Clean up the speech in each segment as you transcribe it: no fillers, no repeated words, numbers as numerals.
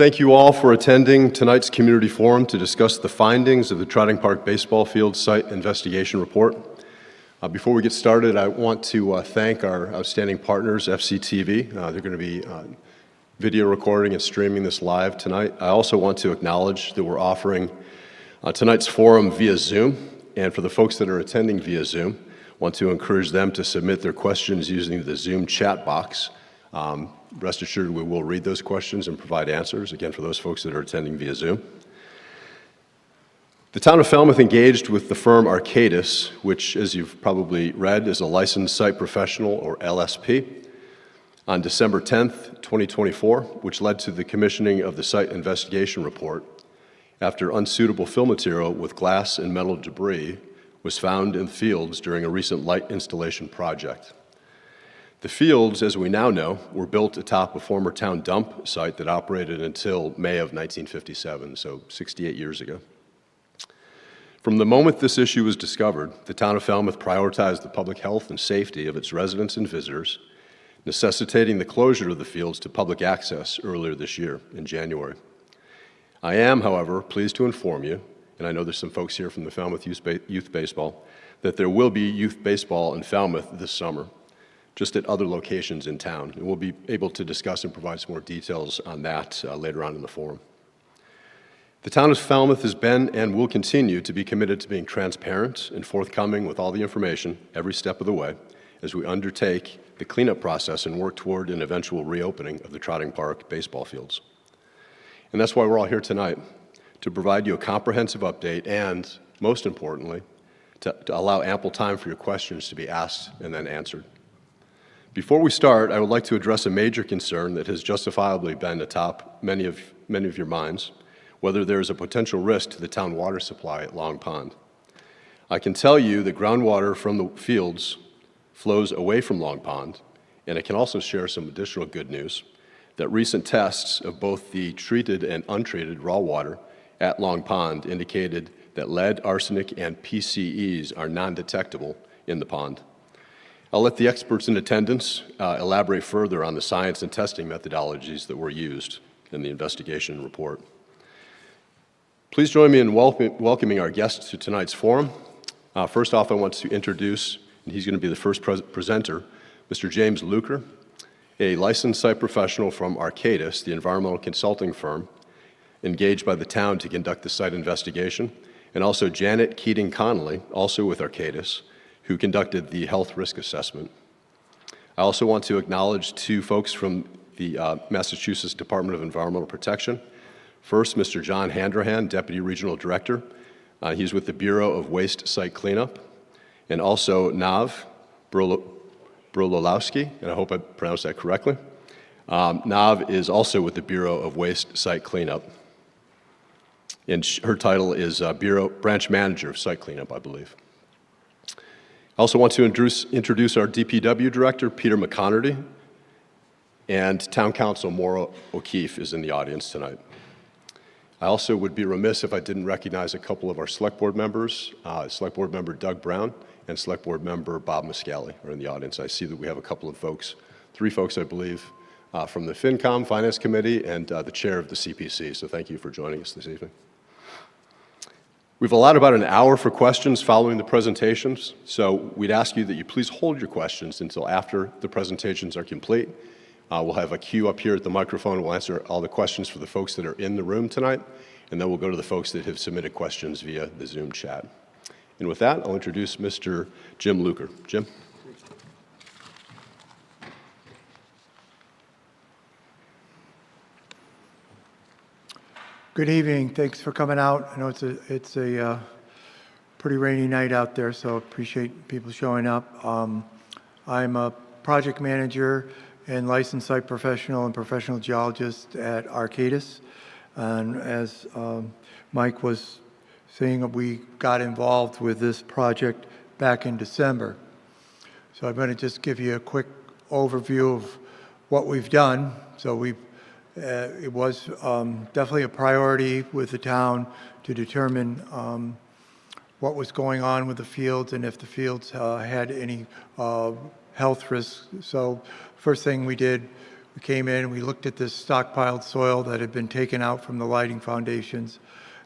Thank you all for attending tonight's community forum to discuss the findings of the Trotting Park Baseball Field Site Investigation Report. Before we get started, I want to thank our outstanding partners, FCTV. They're going to be video recording and streaming this live tonight. I also want to acknowledge that we're offering tonight's forum via Zoom, and for the folks that are attending via Zoom, I want to encourage them to submit their questions using the Zoom chat box. Rest assured we will read those questions and provide answers, again, for those folks that are attending via Zoom. The Town of Falmouth engaged with the firm Arcadis, which, as you've probably read, is a licensed site professional, or LSP, on December 10th, 2024, which led to the commissioning of the site investigation report after unsuitable fill material with glass and metal debris was found in fields during a recent light installation project. The fields, as we now know, were built atop a former town dump site that operated until May of 1957, so 68 years ago. From the moment this issue was discovered, the Town of Falmouth prioritized the public health and safety of its residents and visitors, necessitating the closure of the fields to public access earlier this year in January. I am, however, pleased to inform you, and I know there's some folks here from the Falmouth Youth Baseball, that there will be youth baseball in Falmouth this summer, just at other locations in town. And we'll be able to discuss and provide some more details on that later on in the forum. The Town of Falmouth has been and will continue to be committed to being transparent and forthcoming with all the information every step of the way as we undertake the cleanup process and work toward an eventual reopening of the Trotting Park baseball fields. And that's why we're all here tonight, to provide you a comprehensive update and, most importantly, to allow ample time for your questions to be asked and then answered. Before we start, I would like to address a major concern that has justifiably been atop many of your minds, whether there is a potential risk to the town water supply at Long Pond. I can tell you that groundwater from the fields flows away from Long Pond, and I can also share some additional good news that recent tests of both the treated and untreated raw water at Long Pond indicated that lead, arsenic, and PCEs are non-detectable in the pond. I'll let the experts in attendance elaborate further on the science and testing methodologies that were used in the investigation report. Please join me in welcoming our guests to tonight's forum. First off, I want to introduce, and he's going to be the first presenter, Mr. James Luker, a licensed site professional from Arcadis, the environmental consulting firm engaged by the town to conduct the site investigation, and also Janet Keating-Connolly, also with Arcadis, who conducted the health risk assessment. I also want to acknowledge two folks from the Massachusetts Department of Environmental Protection. First, Mr. John Handrahan, Deputy Regional Director. He's with the Bureau of Waste Site Cleanup. And also Nav Brololowski, and I hope I pronounced that correctly. Nav is also with the Bureau of Waste Site Cleanup. And her title is Branch Manager of Site Cleanup, I believe. I also want to introduce our DPW Director, Peter McConarty, and Town Council Maura O'Keefe is in the audience tonight. I also would be remiss if I didn't recognize a couple of our Select Board members. Select Board Member Doug Brown and Select Board Member Bob Muscali are in the audience. I see that we have a couple of folks, three folks, I believe, from the FinCom Finance Committee and the Chair of the CPC, so thank you for joining us this evening. We've allotted about an hour for questions following the presentations, so we'd ask you that you please hold your questions until after the presentations are complete. We'll have a queue up here at the microphone. We'll answer all the questions for the folks that are in the room tonight, and then we'll go to the folks that have submitted questions via the Zoom chat. And with that, I'll introduce Mr. Jim Luker. Jim? Good evening. Thanks for coming out. I know it's a pretty rainy night out there, so appreciate people showing up. I'm a project manager and licensed site professional and professional geologist at Arcadis. And as Mike was saying, we got involved with this project back in December. So I'm going to just give you a quick overview of what we've done. So it was definitely a priority with the town to determine what was going on with the fields and if the fields had any health risks. So first thing we did, We came in, we looked at this stockpiled soil that had been taken out from the lighting foundations.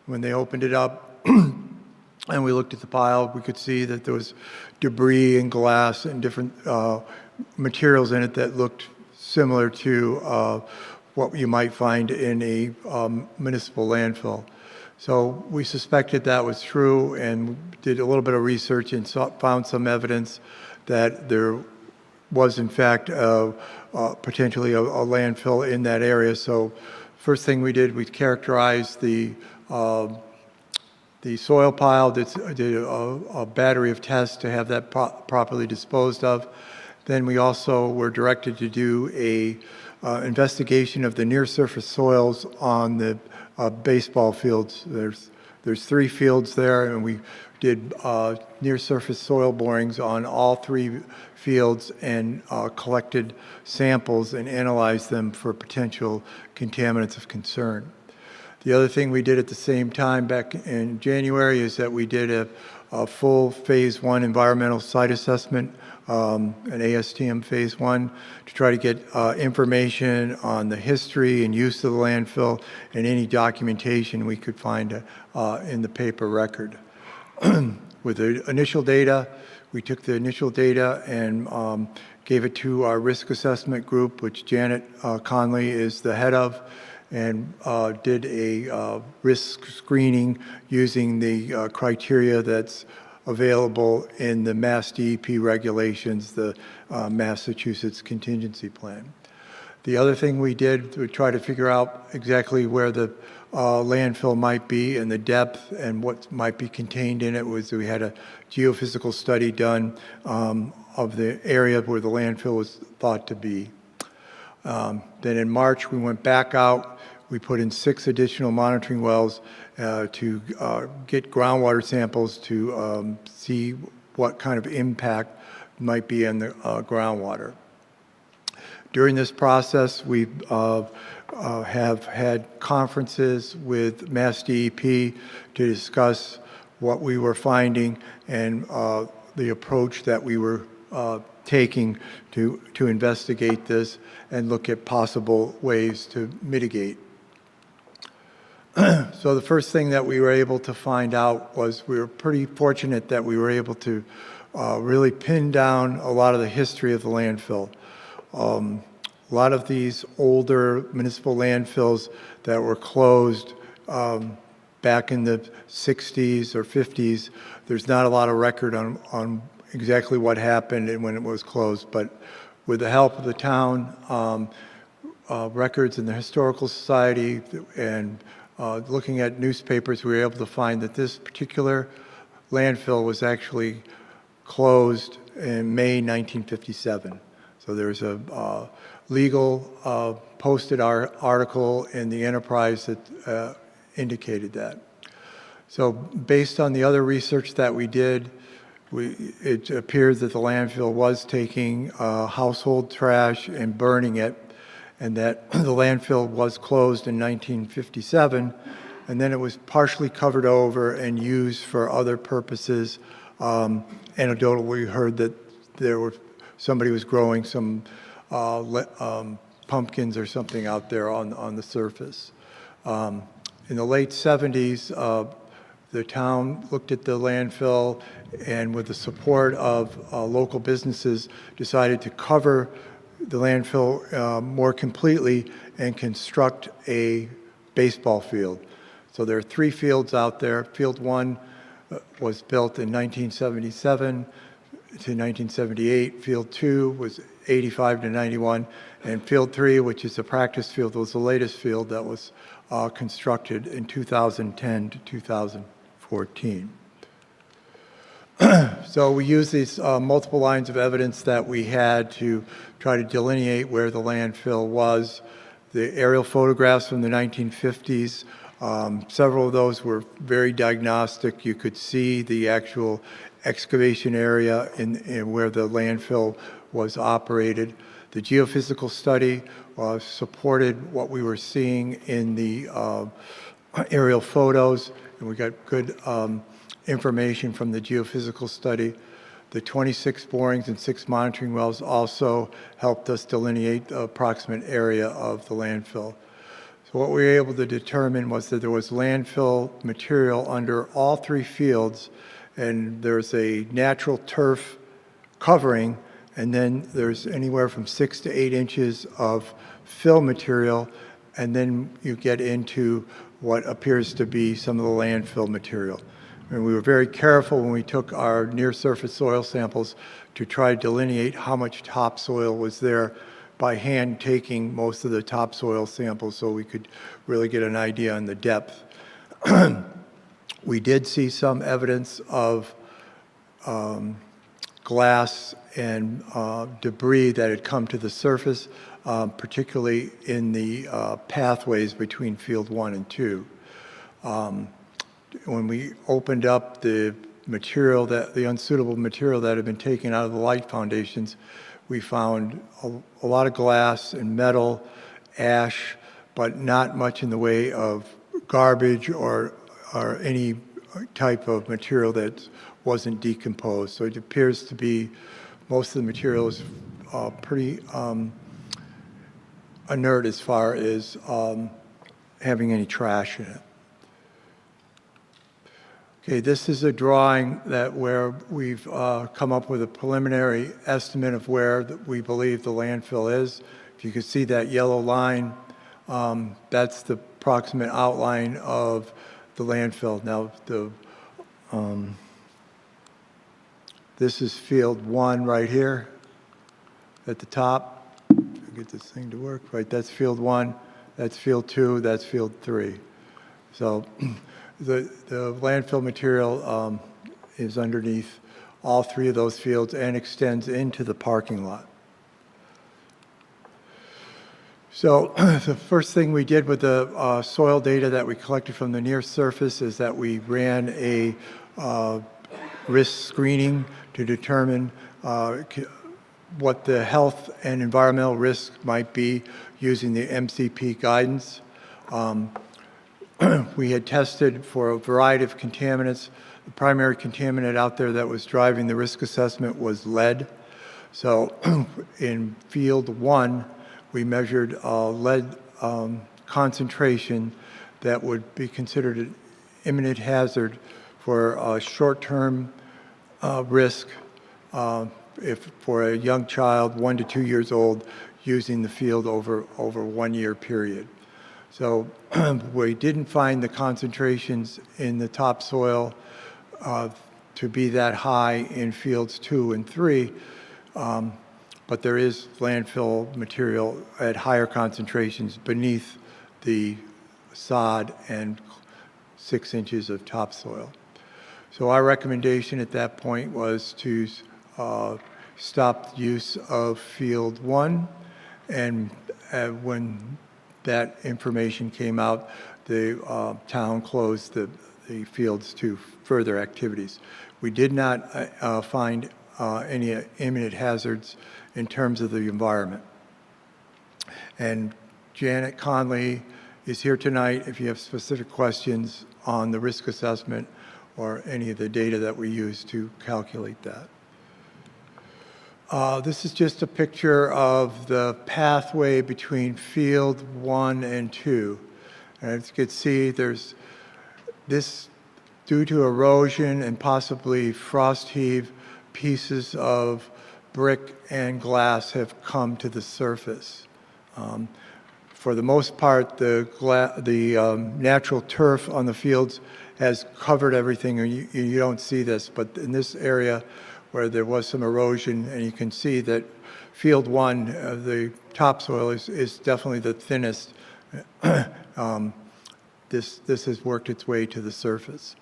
When they opened it up and we looked at the pile, we could see that there was debris and glass and different materials in it that looked similar to what you might find in a municipal landfill. So we suspected that was true and did a little bit of research and found some evidence that there was in fact potentially a landfill in that area. So first thing we did, we characterized the soil pile, did a battery of tests to have that properly disposed of. Then we also were directed to do a investigation of the near surface soils on the baseball fields. There's 3 fields there, and we did near surface soil borings on all 3 fields and collected samples and analyzed them for potential contaminants of concern. The other thing we did at the same time back in January is that we did a full phase 1 environmental site assessment, an ASTM phase 1, to try to get information on the history and use of the landfill and any documentation we could find in the paper record. With the initial data, we took the initial data and gave it to our risk assessment group, which Janet Conley is the head of, and did a risk screening using the criteria that's available in the Mass DEP regulations, the Massachusetts Contingency Plan. The other thing we did to try to figure out exactly where the landfill might be and the depth and what might be contained in it was we had a geophysical study done of the area where the landfill was thought to be. Then in March, we went back out. We put in 6 additional monitoring wells to get groundwater samples to see what kind of impact might be on the groundwater. During this process, we have had conferences with Mass DEP to discuss what we were finding and the approach that we were taking to investigate this and look at possible ways to mitigate. So the first thing that we were able to find out was we were pretty fortunate that we were able to really pin down a lot of the history of the landfill. A lot of these older municipal landfills that were closed back in the 60s or 50s, there's not a lot of record on exactly what happened and when it was closed, but with the help of the town, records in the Historical Society, and looking at newspapers, we were able to find that this particular landfill was actually closed in May 1957. So there's a legal posted article in the Enterprise that indicated that. So based on the other research that we did, it appears that the landfill was taking household trash and burning it, and that the landfill was closed in 1957, and then it was partially covered over and used for other purposes. Anecdotally, we heard that somebody was growing some pumpkins or something out there on the surface. In the late 70s, the town looked at the landfill and with the support of local businesses decided to cover the landfill more completely and construct a baseball field. So there are 3 fields out there. Field 1 was built in 1977 to 1978. Field 2 was 85 to 91. And Field 3, which is a practice field, was the latest field that was constructed in 2010 to 2014. So we used these multiple lines of evidence that we had to try to delineate where the landfill was. The aerial photographs from the 1950s, several of those were very diagnostic. You could see the actual excavation area in where the landfill was operated. The geophysical study supported what we were seeing in the aerial photos, and we got good information from the geophysical study. The 26 borings and 6 monitoring wells also helped us delineate the approximate area of the landfill. So what we were able to determine was that there was landfill material under all 3 fields, and there's a natural turf covering, and then there's anywhere from 6 to 8 inches of fill material, and then you get into what appears to be some of the landfill material. And we were very careful when we took our near-surface soil samples to try to delineate how much topsoil was there by hand taking most of the topsoil samples so we could really get an idea on the depth. We did see some evidence of glass and debris that had come to the surface, particularly in the pathways between field 1 and 2. When we opened up the material, the unsuitable material that had been taken out of the light foundations, we found a lot of glass and metal, ash, but not much in the way of garbage or any type of material that wasn't decomposed. So it appears to be most of the material is pretty inert as far as having any trash in it. Okay, this is a drawing where we've come up with a preliminary estimate of where we believe the landfill is. If you can see that yellow line, that's the approximate outline of the landfill. Now, this is field 1 right here at the top. Get this thing to work. Right, that's field 1, that's field 2, that's field 3. So the landfill material is underneath all 3 of those fields and extends into the parking lot. So the first thing we did with the soil data that we collected from the near surface is that we ran a risk screening to determine what the health and environmental risk might be using the MCP guidance. We had tested for a variety of contaminants. The primary contaminant out there that was driving the risk assessment was lead. So in field 1, we measured lead concentration that would be considered an imminent hazard for a short-term risk for a young child, 1 to 2 years old, using the field over a 1-year period. So we didn't find the concentrations in the topsoil to be that high in fields 2 and 3, but there is landfill material at higher concentrations beneath the sod and 6 inches of topsoil. So our recommendation at that point was to stop the use of field 1, and when that information came out, the town closed the fields to further activities. We did not find any imminent hazards in terms of the environment. And Janet Conley is here tonight if you have specific questions on the risk assessment or any of the data that we use to calculate that. This is just a picture of the pathway between field 1 and 2. And as you can see, there's this, due to erosion and possibly frost heave, pieces of brick and glass have come to the surface. For the most part, the natural turf on the fields has covered everything, and you don't see this, but in this area where there was some erosion, and you can see that field 1, the topsoil is definitely the thinnest. This has worked its way to the surface.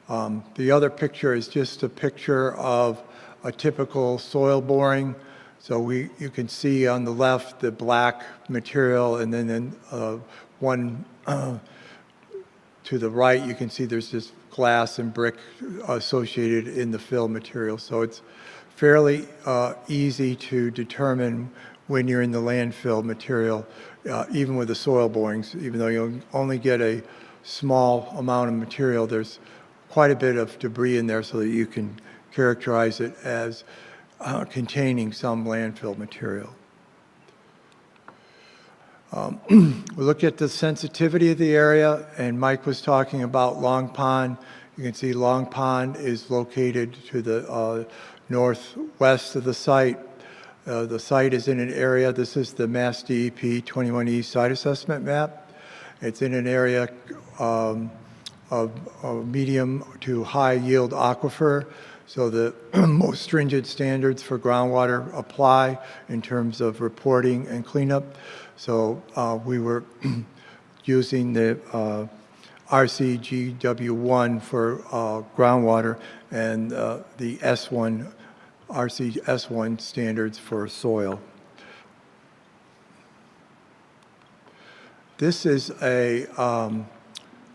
The other picture is just a picture of a typical soil boring. So you can see on the left the black material, and then one to the right you can see there's just glass and brick associated in the fill material. So it's fairly easy to determine when you're in the landfill material, even with the soil borings. Even though you only get a small amount of material, there's quite a bit of debris in there so that you can characterize it as containing some landfill material. We looked at the sensitivity of the area, and Mike was talking about Long Pond. You can see Long Pond is located to the northwest of the site. The site is in an area, this is the Mass DEP 21E site assessment map. It's in an area of medium to high yield aquifer, so the most stringent standards for groundwater apply in terms of reporting and cleanup. So we were using the RCGW1 for groundwater and the S1, RCS1 standards for soil. This is a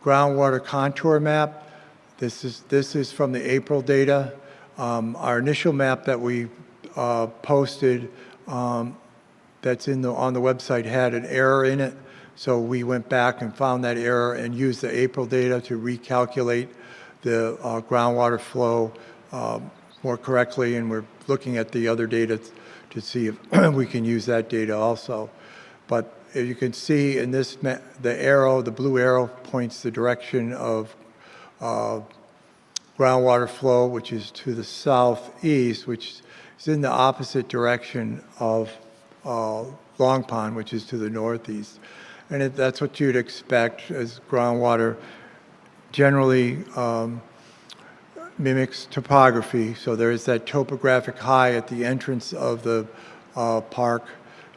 groundwater contour map. This is from the April data. Our initial map that we posted that's on the website had an error in it. So we went back and found that error and used the April data to recalculate the groundwater flow more correctly, and we're looking at the other data to see if we can use that data also. But as you can see in this, the blue arrow points the direction of groundwater flow, which is to the southeast, which is in the opposite direction of Long Pond, which is to the northeast. And that's what you'd expect, as groundwater generally mimics topography. So there is that topographic high at the entrance of the park,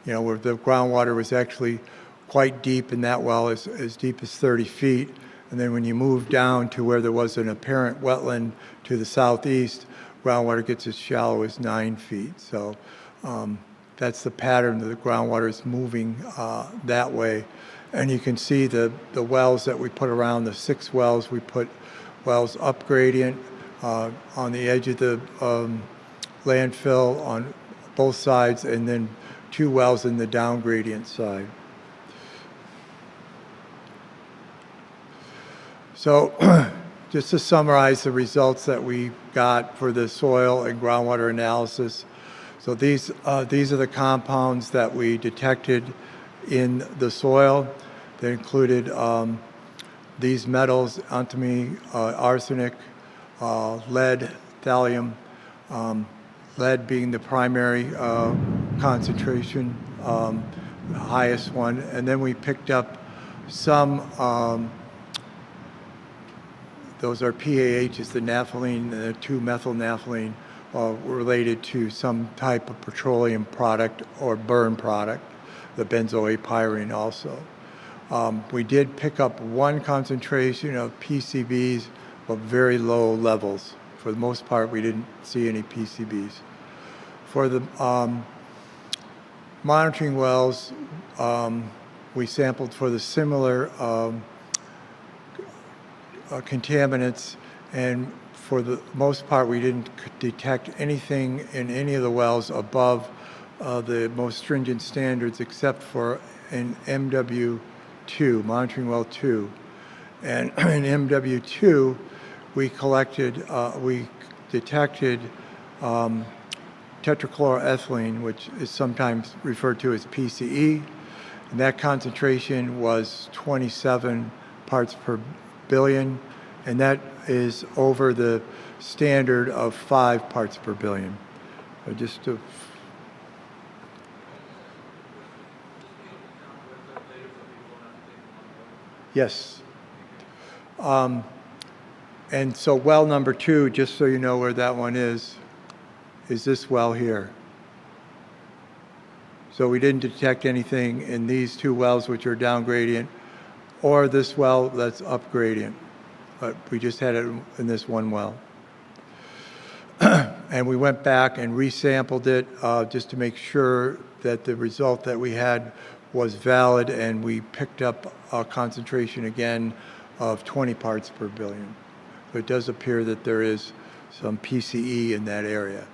you know, where the groundwater was actually quite deep in that well, as deep as 30 feet. And then when you move down to where there was an apparent wetland to the southeast, groundwater gets as shallow as 9 feet. So that's the pattern that the groundwater is moving that way. And you can see the wells that we put around, the 6 wells, we put wells up gradient on the edge of the landfill on both sides, and then 2 wells in the down gradient side. So just to summarize the results that we got for the soil and groundwater analysis. So these are the compounds that we detected in the soil. They included these metals: antimony, arsenic, lead, thallium, lead being the primary concentration, the highest one. And then we picked up some, those are PAHs, the naphthalene, the 2-methylnaphthalene, related to some type of petroleum product or burn product, the benzoate also. We did pick up one concentration of PCBs, but very low levels. For the most part, we didn't see any PCBs. For the monitoring wells, we sampled for the similar contaminants, and for the most part, we didn't detect anything in any of the wells above the most stringent standards, except for an MW2, monitoring well 2. And in MW2, we detected tetrachloroethylene, which is sometimes referred to as PCE, and that concentration was 27 parts per billion, and that is over the standard of 5 parts per billion. So just to yes. And so well number 2, just so you know where that one is this well here. So we didn't detect anything in these 2 wells, which are down gradient, or this well that's up gradient, but we just had it in this one well. And we went back and resampled it just to make sure that the result that we had was valid, and we picked up a concentration again of 20 parts per billion. But it does appear that there is some PCE in that area.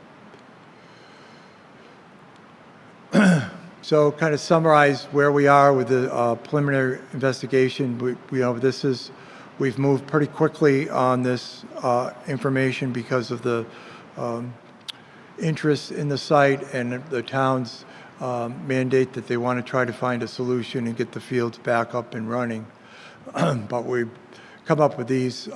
So kind of summarize where we are with the preliminary investigation. We've moved pretty quickly on this information because of the interest in the site and the town's mandate that they want to try to find a solution and get the fields back up and running. But we've come up with these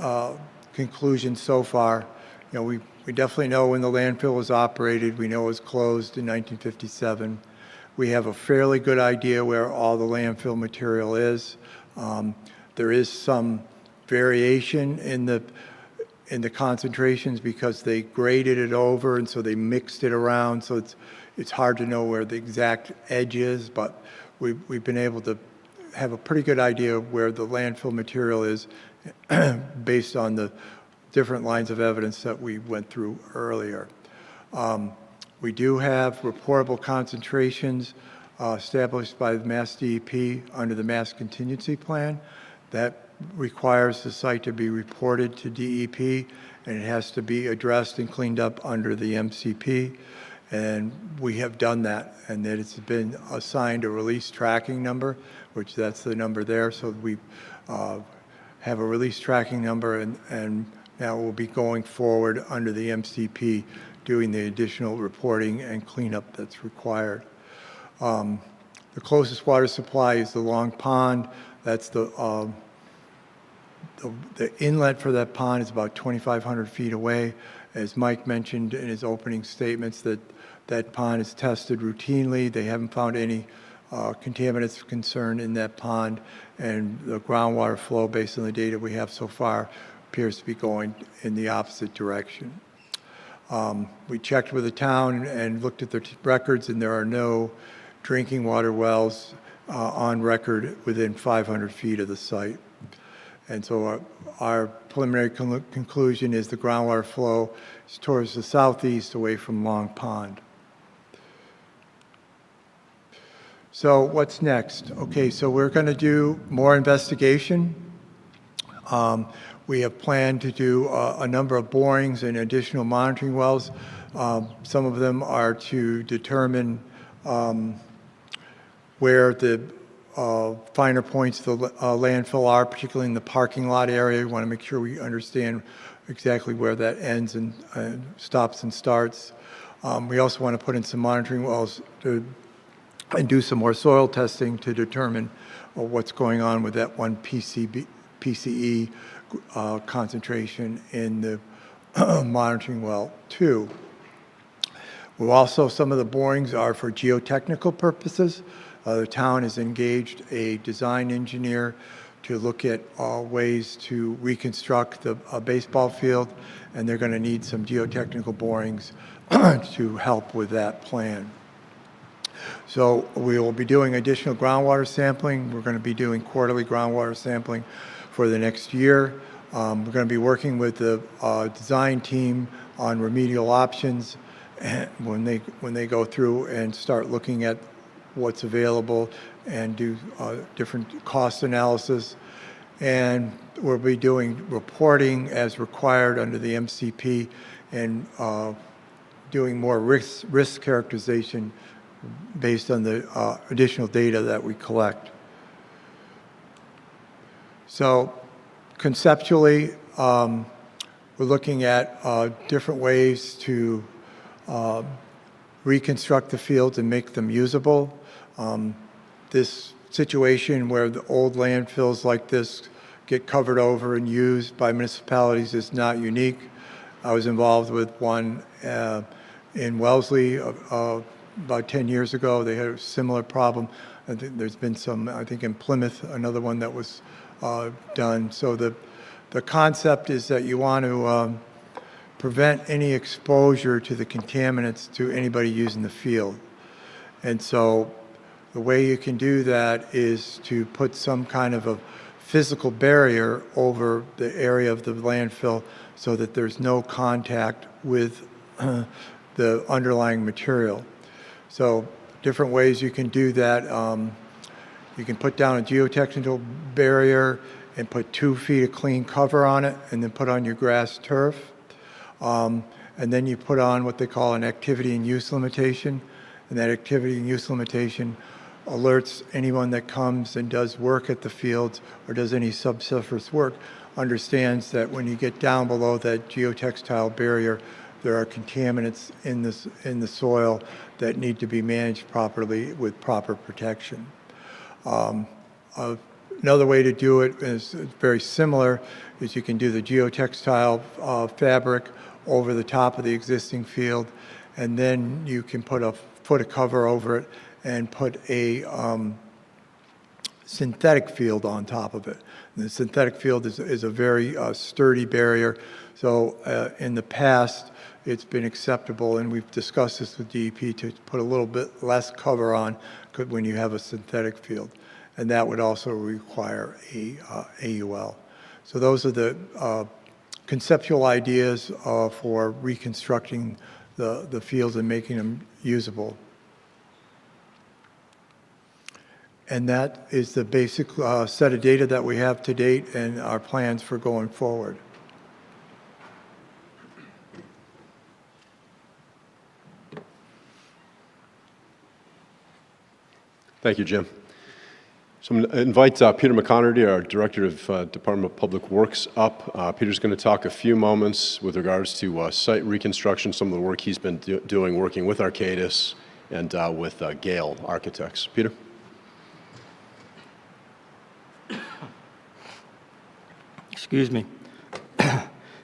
conclusions so far. You know, we definitely know when the landfill was operated. We know it was closed in 1957. We have a fairly good idea where all the landfill material is. There is some variation in the concentrations because they graded it over, and so they mixed it around. So it's hard to know where the exact edge is, but we've been able to have a pretty good idea of where the landfill material is based on the different lines of evidence that we went through earlier. We do have reportable concentrations established by the Mass DEP under the Mass Contingency Plan. That requires the site to be reported to DEP, and it has to be addressed and cleaned up under the MCP. And we have done that, and that it's been assigned a release tracking number, which that's the number there. So we have a release tracking number, and now we'll be going forward under the MCP, doing the additional reporting and cleanup that's required. The closest water supply is the Long Pond. That's the inlet for that pond is about 2,500 feet away. As Mike mentioned in his opening statements, that pond is tested routinely. They haven't found any contaminants of concern in that pond, and the groundwater flow, based on the data we have so far, appears to be going in the opposite direction. We checked with the town and looked at their records, and there are no drinking water wells on record within 500 feet of the site. And so our preliminary conclusion is the groundwater flow is towards the southeast away from Long Pond. So what's next? Okay, so we're going to do more investigation. We have planned to do a number of borings and additional monitoring wells. Some of them are to determine where the finer points of the landfill are, particularly in the parking lot area. We want to make sure we understand exactly where that ends and stops and starts. We also want to put in some monitoring wells and do some more soil testing to determine what's going on with that one PCE concentration in the monitoring well 2. We'll also, some of the borings are for geotechnical purposes. The town has engaged a design engineer to look at ways to reconstruct a baseball field, and they're going to need some geotechnical borings to help with that plan. So we will be doing additional groundwater sampling. We're going to be doing quarterly groundwater sampling for the next year. We're going to be working with the design team on remedial options when they go through and start looking at what's available and do different cost analysis. And we'll be doing reporting as required under the MCP and doing more risk characterization based on the additional data that we collect. So conceptually, we're looking at different ways to reconstruct the fields and make them usable. This situation where the old landfills like this get covered over and used by municipalities is not unique. I was involved with one in Wellesley about 10 years ago. They had a similar problem. I think there's been some, I think in Plymouth, another one that was done. So the concept is that you want to prevent any exposure to the contaminants to anybody using the field. And so the way you can do that is to put some kind of a physical barrier over the area of the landfill so that there's no contact with the underlying material. So different ways you can do that. You can put down a geotechnical barrier and put 2 feet of clean cover on it and then put on your grass turf. And then you put on what they call an activity and use limitation. And that activity and use limitation alerts anyone that comes and does work at the fields or does any subsurface work, understands that when you get down below that geotextile barrier, there are contaminants in the soil that need to be managed properly with proper protection. Another way to do it is very similar, is you can do the geotextile fabric over the top of the existing field, and then you can put a foot of cover over it and put a synthetic field on top of it. And the synthetic field is a very sturdy barrier. So in the past, it's been acceptable, and we've discussed this with DEP, to put a little bit less cover on when you have a synthetic field. And that would also require a AUL. So those are the conceptual ideas for reconstructing the fields and making them usable. And that is the basic set of data that we have to date and our plans for going forward. Thank you, Jim. So I'm going to invite Peter McConarty, our Director of Department of Public Works, up. Peter's going to talk a few moments with regards to site reconstruction, some of the work he's been doing, working with Arcadis and with Gale Architects. Peter? Excuse me.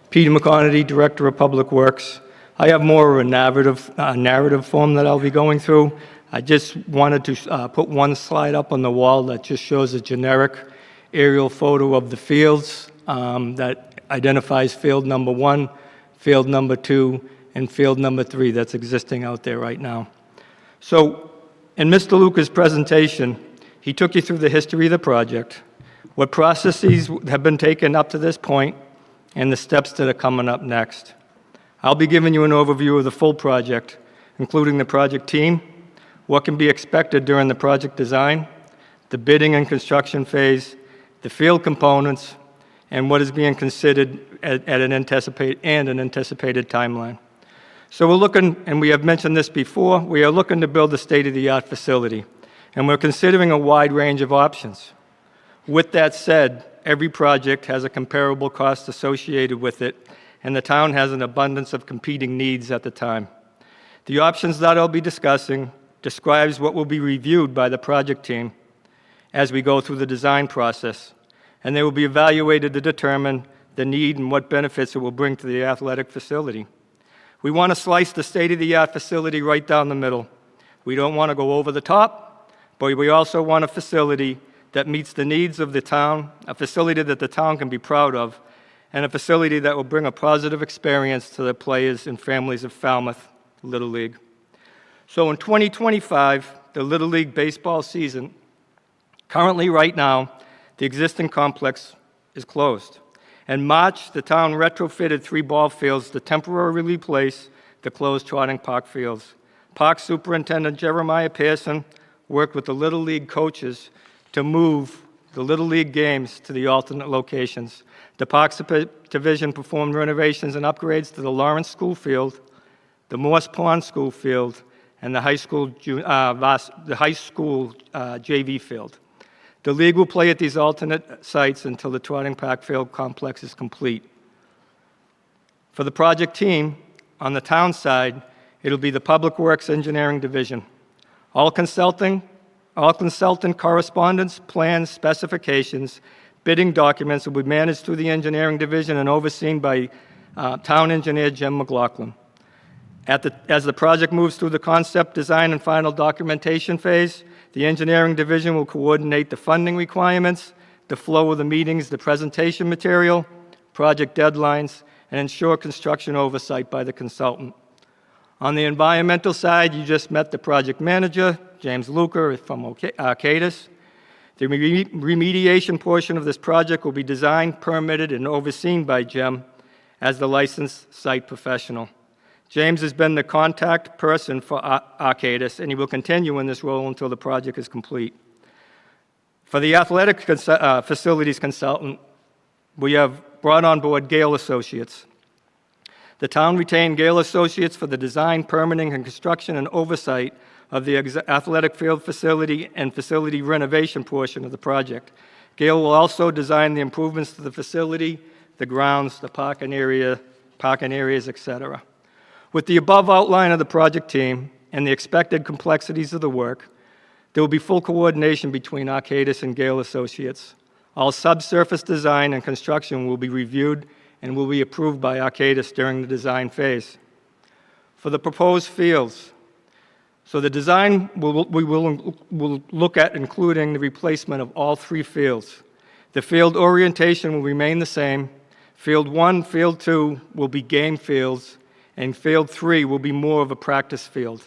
Peter McConarty, Director of Public Works. I have more of a narrative form that I'll be going through. I just wanted to put one slide up on the wall that just shows a generic aerial photo of the fields that identifies field number 1, field number 2, and field number 3 that's existing out there right now. So in Mr. Luca's presentation, he took you through the history of the project, what processes have been taken up to this point, and the steps that are coming up next. I'll be giving you an overview of the full project, including the project team, what can be expected during the project design, the bidding and construction phase, the field components, and what is being considered at an anticipated timeline. So we're looking, and we have mentioned this before, we are looking to build a state-of-the-art facility, and we're considering a wide range of options. With that said, every project has a comparable cost associated with it, and the town has an abundance of competing needs at the time. The options that I'll be discussing describes what will be reviewed by the project team as we go through the design process, and they will be evaluated to determine the need and what benefits it will bring to the athletic facility. We want to slice the state-of-the-art facility right down the middle. We don't want to go over the top, but we also want a facility that meets the needs of the town, a facility that the town can be proud of, and a facility that will bring a positive experience to the players and families of Falmouth Little League. So in 2025, the Little League baseball season, currently right now, the existing complex is closed. In March, the town retrofitted 3 ball fields to temporarily replace the closed Trotting Park fields. Park Superintendent Jeremiah Pearson worked with the Little League coaches to move the Little League games to the alternate locations. The Parks Division performed renovations and upgrades to the Lawrence School field, the Morse Pond School field, and the high school JV field. The league will play at these alternate sites until the Trotting Park Field complex is complete. For the project team, on the town side, it'll be the Public Works Engineering Division. All consultant correspondence, plans, specifications, bidding documents will be managed through the Engineering Division and overseen by Town Engineer Jim McLaughlin. As the project moves through the concept, design, and final documentation phase, the Engineering Division will coordinate the funding requirements, the flow of the meetings, the presentation material, project deadlines, and ensure construction oversight by the consultant. On the environmental side, you just met the project manager, James Luca from Arcadis. The remediation portion of this project will be designed, permitted, and overseen by Jim as the licensed site professional. James has been the contact person for Arcadis, and he will continue in this role until the project is complete. For the athletic facilities consultant, we have brought on board Gale Associates. The town retained Gale Associates for the design, permitting, and construction and oversight of the athletic field facility and facility renovation portion of the project. Gale will also design the improvements to the facility, the grounds, the parking areas, etc. With the above outline of the project team and the expected complexities of the work, there will be full coordination between Arcadis and Gale Associates. All subsurface design and construction will be reviewed and will be approved by Arcadis during the design phase. For the proposed fields, so the design we will look at including the replacement of all 3 fields. The field orientation will remain the same. Field 1, Field 2 will be game fields, and Field 3 will be more of a practice field.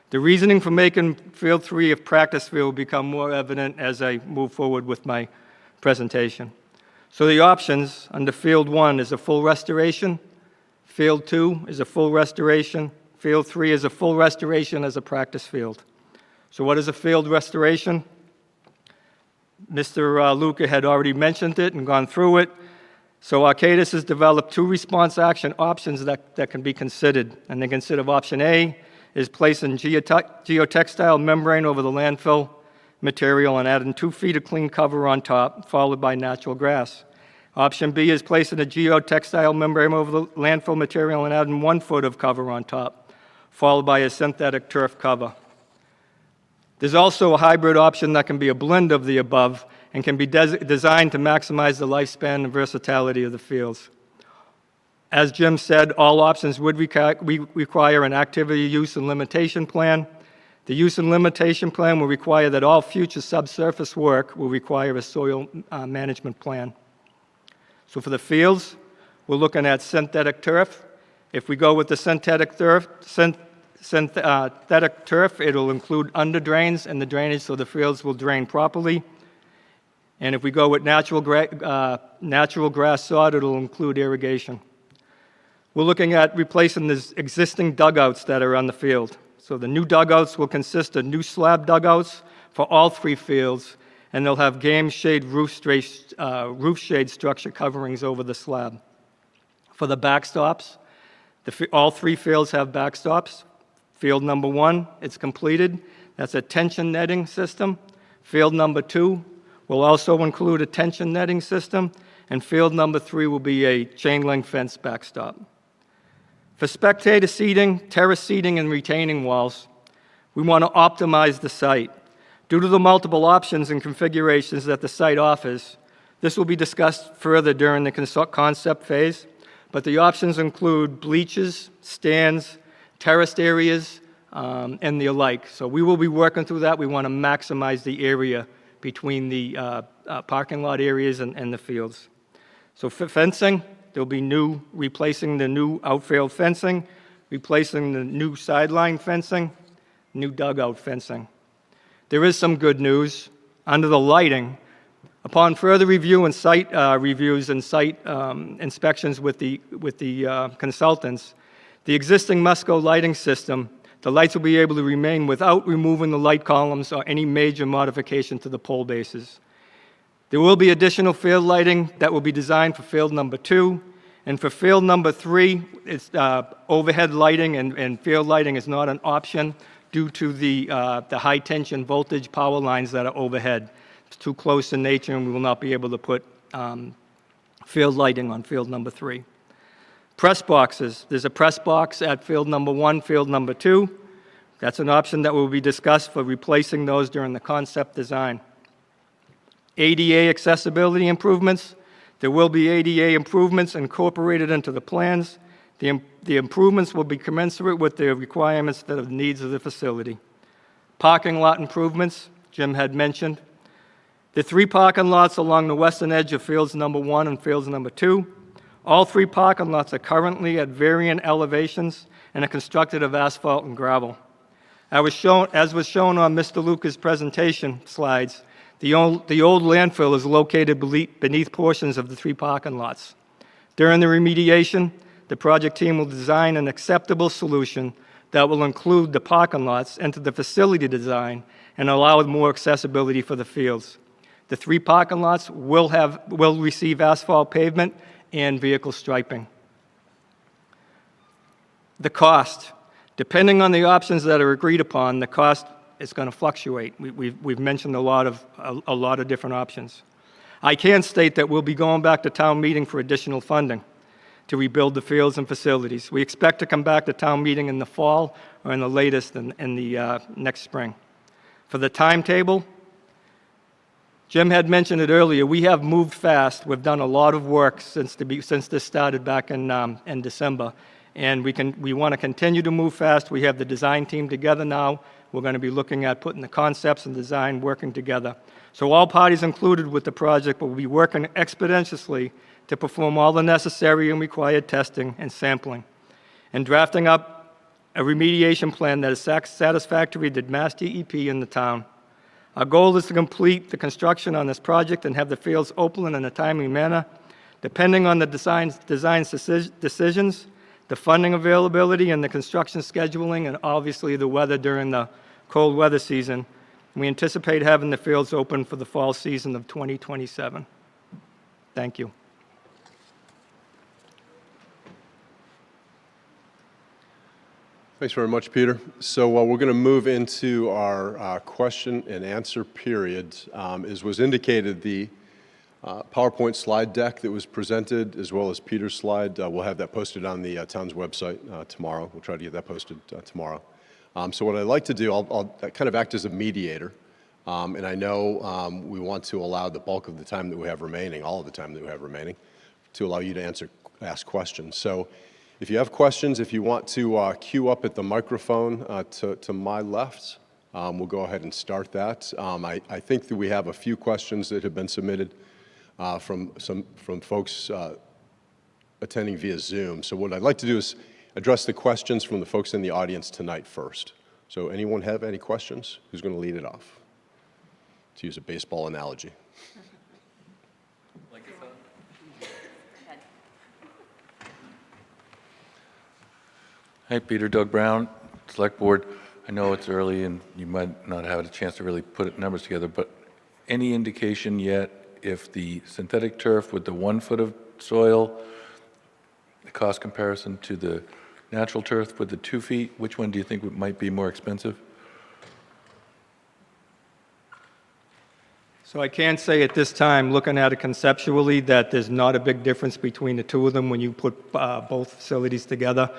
The reasoning for making Field 3 a practice field will become more evident as I move forward with my presentation. So the options under Field 1 is a full restoration, Field 2 is a full restoration, Field 3 is a full restoration as a practice field. So what is a field restoration? Mr. Luca had already mentioned it and gone through it. So Arcadis has developed 2 response action options that can be considered. And they consider option A is placing geotextile membrane over the landfill material and adding 2 feet of clean cover on top, followed by natural grass. Option B is placing a geotextile membrane over the landfill material and adding 1 foot of cover on top, followed by a synthetic turf cover. There's also a hybrid option that can be a blend of the above and can be designed to maximize the lifespan and versatility of the fields. As Jim said, all options would require an activity use and limitation plan. The use and limitation plan will require that all future subsurface work will require a soil management plan. So for the fields, we're looking at synthetic turf. If we go with the synthetic turf, it'll include under drains and the drainage so the fields will drain properly. And if we go with natural grass sod, it'll include irrigation. We're looking at replacing the existing dugouts that are on the field. So the new dugouts will consist of new slab dugouts for all 3 fields, and they'll have game shade roof shade structure coverings over the slab. For the backstops, all 3 fields have backstops. Field number 1, it's completed. That's a tension netting system. Field number 2 will also include a tension netting system, and field number 3 will be a chain link fence backstop. For spectator seating, terrace seating, and retaining walls, we want to optimize the site. Due to the multiple options and configurations that the site offers, this will be discussed further during the concept phase, but the options include bleachers, stands, terraced areas, and the alike. So we will be working through that. We want to maximize the area between the parking lot areas and the fields. So for fencing, there'll be replacing the new outfield fencing, replacing the new sideline fencing, new dugout fencing. There is some good news. Under the lighting, upon further review and site reviews and site inspections with the consultants, the existing Musco lighting system, the lights will be able to remain without removing the light columns or any major modification to the pole bases. There will be additional field lighting that will be designed for field number 2, and for field number 3, it's overhead lighting and field lighting is not an option due to the high tension voltage power lines that are overhead. It's too close in nature and we will not be able to put field lighting on field number 3. Press boxes. There's a press box at field number 1, field number 2. That's an option that will be discussed for replacing those during the concept design. ADA accessibility improvements. There will be ADA improvements incorporated into the plans. The improvements will be commensurate with the requirements that are the needs of the facility. Parking lot improvements, Jim had mentioned. The 3 parking lots along the western edge of fields number 1 and fields number 2. All 3 parking lots are currently at varying elevations and are constructed of asphalt and gravel. As was shown on Mr. Luca's presentation slides, the old landfill is located beneath portions of the 3 parking lots. During the remediation, the project team will design an acceptable solution that will include the parking lots into the facility design and allow more accessibility for the fields. The 3 parking lots will receive asphalt pavement and vehicle striping. The cost. Depending on the options that are agreed upon, the cost is going to fluctuate. We've mentioned a lot of different options. I can state that we'll be going back to town meeting for additional funding. to rebuild the fields and facilities. We expect to come back to town meeting in the fall or in the latest in the next spring. For the timetable, Jim had mentioned it earlier, we have moved fast. We've done a lot of work since this started back in December, and we want to continue to move fast. We have the design team together now. We're going to be looking at putting the concepts and design working together. So all parties included with the project will be working expeditiously to perform all the necessary and required testing and sampling, and drafting up a remediation plan that is satisfactory to Mass DEP in the town. Our goal is to complete the construction on this project and have the fields open in a timely manner. Depending on the design decisions, the funding availability, and the construction scheduling, and obviously the weather during the cold weather season, we anticipate having the fields open for the fall season of 2027. Thank you. Thanks very much, Peter. So we're going to move into our question and answer period. As was indicated, the PowerPoint slide deck that was presented, as well as Peter's slide, we'll have that posted on the town's website tomorrow. We'll try to get that posted tomorrow. So what I'd like to do, I'll kind of act as a mediator. And I know we want to allow the bulk of the time that we have remaining, all of the time that we have remaining, to allow you to ask questions. So if you have questions, if you want to queue up at the microphone to my left, we'll go ahead and start that. I think that we have a few questions that have been submitted from folks attending via Zoom. So what I'd like to do is address the questions from the folks in the audience tonight first. So anyone have any questions? Who's going to lead it off? To use a baseball analogy. Hi, Peter. Doug Brown, Select Board. I know it's early and you might not have a chance to really put numbers together, but any indication yet if the synthetic turf with the 1 foot of soil, the cost comparison to the natural turf with the 2 feet, which one do you think might be more expensive? So I can say at this time, looking at it conceptually, that there's not a big difference between the two of them when you put both facilities together.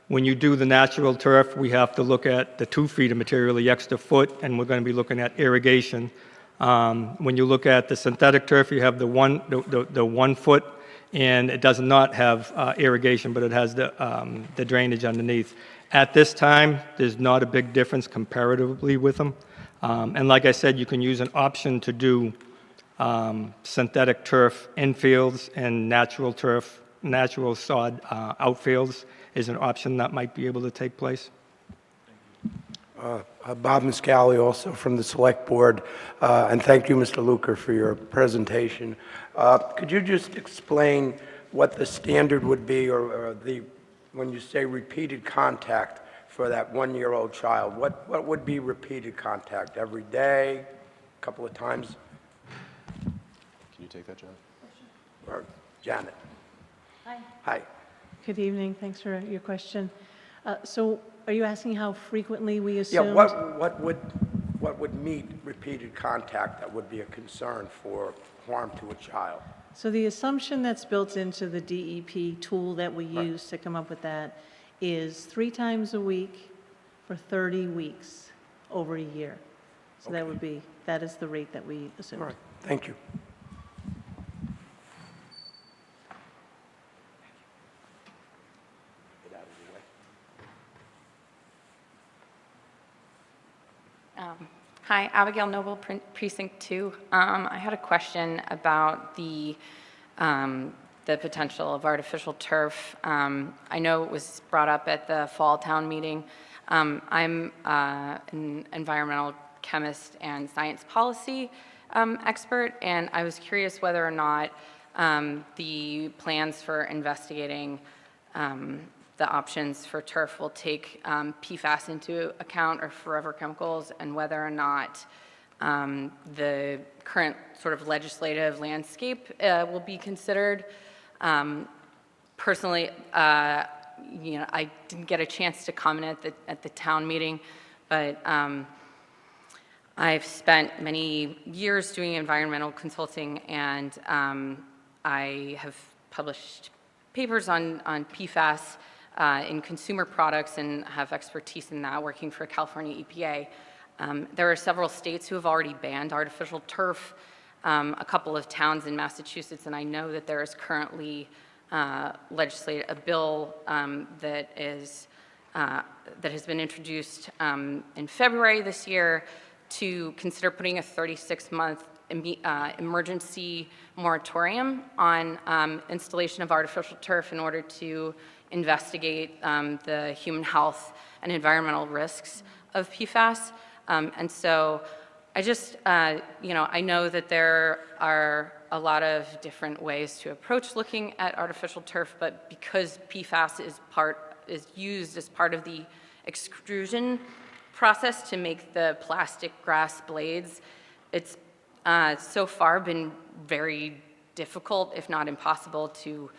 When you do the natural turf, we have to look at the 2 feet of material, the extra foot, and we're going to be looking at irrigation. When you look at the synthetic turf, you have the 1 foot, and it does not have irrigation, but it has the drainage underneath. At this time, there's not a big difference comparatively with them. And like I said, you can use an option to do synthetic turf infields and natural turf, natural sod outfields is an option that might be able to take place. Bob Miscali, also from the Select Board, and thank you, Mr. Luker, for your presentation. Could you just explain what the standard would be, or when you say repeated contact for that 1-year-old child, what would be repeated contact? Every day, a couple of times? Can you take that, John? Or Janet? Hi. Hi. Good evening. Thanks for your question. So are you asking how frequently we assume? Yeah, what would meet repeated contact that would be a concern for harm to a child? So the assumption that's built into the DEP tool that we use to come up with that is 3 times a week for 30 weeks over a year. So that is the rate that we assume. All right, thank you. Hi, Abigail Noble, Precinct 2. I had a question about the potential of artificial turf. I know it was brought up at the fall town meeting. I'm an environmental chemist and science policy expert, and I was curious whether or not the plans for investigating the options for turf will take PFAS into account, or forever chemicals, and whether or not the current sort of legislative landscape will be considered. Personally, I didn't get a chance to comment at the town meeting, but I've spent many years doing environmental consulting, and I have published papers on PFAS in consumer products and have expertise in that, working for California EPA. There are several states who have already banned artificial turf, a couple of towns in Massachusetts, and I know that there is currently a bill that has been introduced in February this year to consider putting a 36-month emergency moratorium on installation of artificial turf in order to investigate the human health and environmental risks of PFAS. And so I just, I know that there are a lot of different ways to approach looking at artificial turf, but because PFAS is used as part of the extrusion process to make the plastic grass blades, it's so far been very difficult, if not impossible, to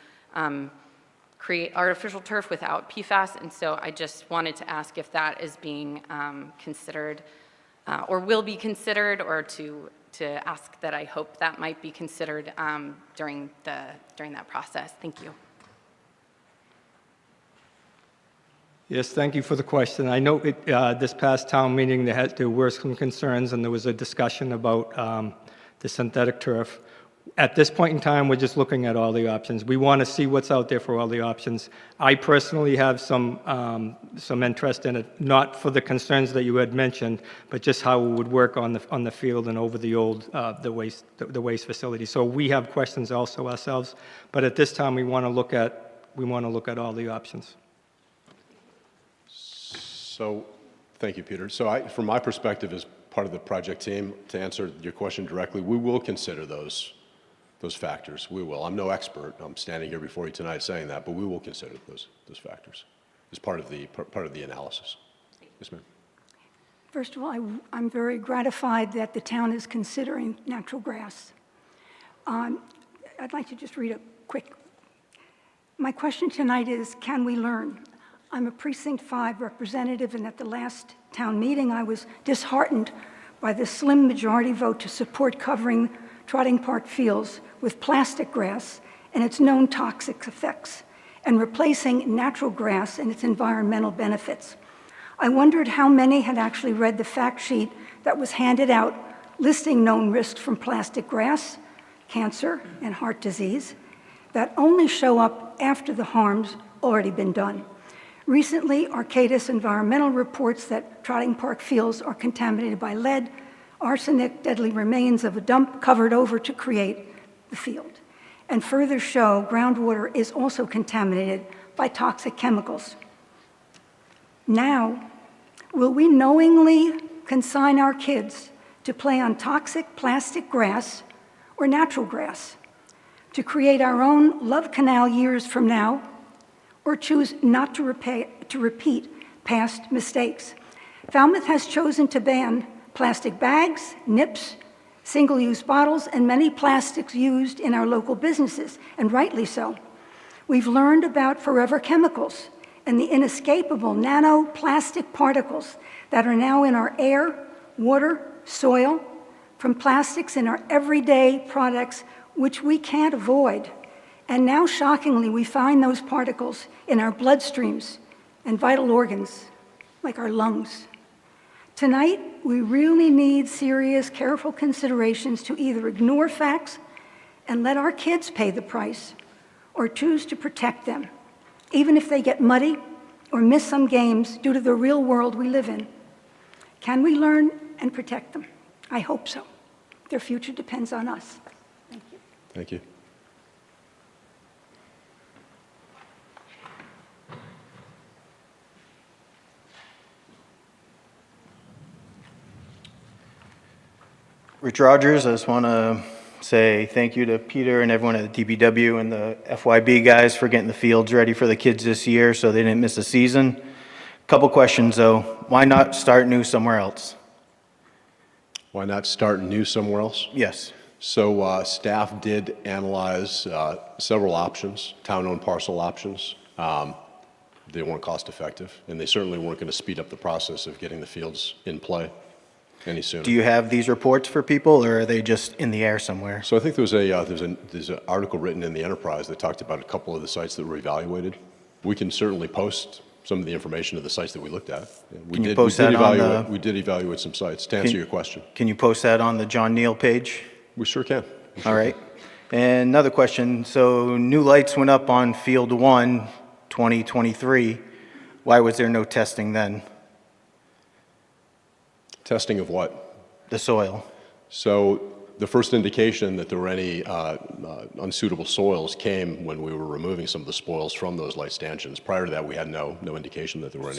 create artificial turf without PFAS. And so I just wanted to ask if that is being considered or will be considered, or to ask that I hope that might be considered during that process. Thank you. Yes, thank you for the question. I know this past town meeting, there were some concerns, and there was a discussion about the synthetic turf. At this point in time, we're just looking at all the options. We want to see what's out there for all the options. I personally have some interest in it, not for the concerns that you had mentioned, but just how it would work on the field and over the old the waste facility. So we have questions also ourselves, but at this time we want to look at all the options. So, thank you, Peter. So from my perspective as part of the project team, to answer your question directly, we will consider those factors. We will. I'm no expert. I'm standing here before you tonight saying that, but we will consider those factors as part of the analysis. Yes, ma'am. First of all, I'm very gratified that the town is considering natural grass. I'd like to just read a quick. My question tonight is, can we learn? I'm a Precinct 5 representative, and at the last town meeting, I was disheartened by the slim majority vote to support covering Trotting Park fields with plastic grass and its known toxic effects, and replacing natural grass and its environmental benefits. I wondered how many had actually read the fact sheet that was handed out listing known risks from plastic grass, cancer, and heart disease that only show up after the harm's already been done. Recently, Arcadis Environmental reports that Trotting Park fields are contaminated by lead, arsenic, deadly remains of a dump covered over to create the field, and further show groundwater is also contaminated by toxic chemicals. Now, will we knowingly consign our kids to play on toxic plastic grass or natural grass, to create our own love canal years from now, or choose not to repeat past mistakes? Falmouth has chosen to ban plastic bags, nips, single-use bottles, and many plastics used in our local businesses, and rightly so. We've learned about forever chemicals and the inescapable nanoplastic particles that are now in our air, water, soil, from plastics in our everyday products, which we can't avoid. And now, shockingly, we find those particles in our bloodstreams and vital organs, like our lungs. Tonight, we really need serious, careful considerations to either ignore facts and let our kids pay the price, or choose to protect them, even if they get muddy or miss some games due to the real world we live in. Can we learn and protect them? I hope so. Their future depends on us. Thank you. Thank you. Rich Rogers, I just want to say thank you to Peter and everyone at the DPW and the FYB guys for getting the fields ready for the kids this year so they didn't miss a season. Couple questions though. Why not start new somewhere else? Why not start new somewhere else? Yes. So staff did analyze several options, town-owned parcel options. They weren't cost effective, and they certainly weren't going to speed up the process of getting the fields in play. any sooner. Do you have these reports for people, or are they just in the air somewhere? So I think there's an article written in the Enterprise that talked about a couple of the sites that were evaluated. We can certainly post some of the information of the sites that we looked at. Can you post that on the- We did evaluate some sites, to answer your question. Can you post that on the John Neal page? We sure can. All right. And another question, so new lights went up on Field 1, 2023. Why was there no testing then? Testing of what? The soil. So the first indication that there were any unsuitable soils came when we were removing some of the spoils from those light stanchions. Prior to that, we had no indication that there were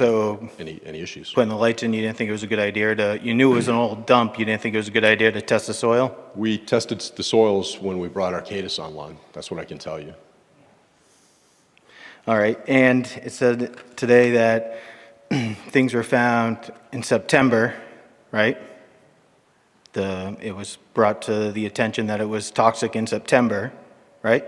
any issues. Putting the lights in, you didn't think it was a good idea to, you knew it was an old dump, you didn't think it was a good idea to test the soil? We tested the soils when we brought Arcadis online. That's what I can tell you. All right, and it said today that things were found in September, right? It was brought to the attention that it was toxic in September, right?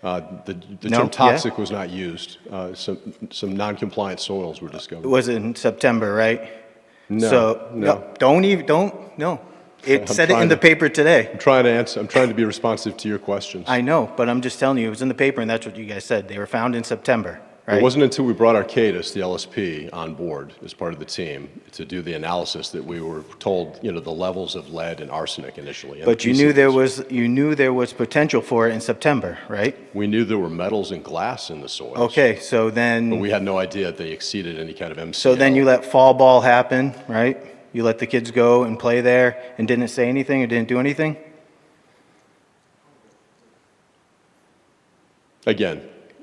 The No, term yeah? toxic was not used. Some non-compliant soils were discovered. It was in September, right? No, So, no. no. It I'm said it in trying the to- paper today. I'm trying to answer. I'm trying to be responsive to your questions. I know, but I'm just telling you, it was in the paper, and that's what you guys said. They were found in September, right? It wasn't until we brought Arcadis, the LSP, on board as part of the team to do the analysis that we were told, the levels of lead and arsenic initially. and But the you knew there PCBs. was potential for it in September, right? We knew there were metals and glass in the soils. Okay, so But then, we had no idea that they exceeded any kind of MCL. so then you let fall ball happen, right? You let the kids go and play there and didn't say anything or didn't do anything? Again,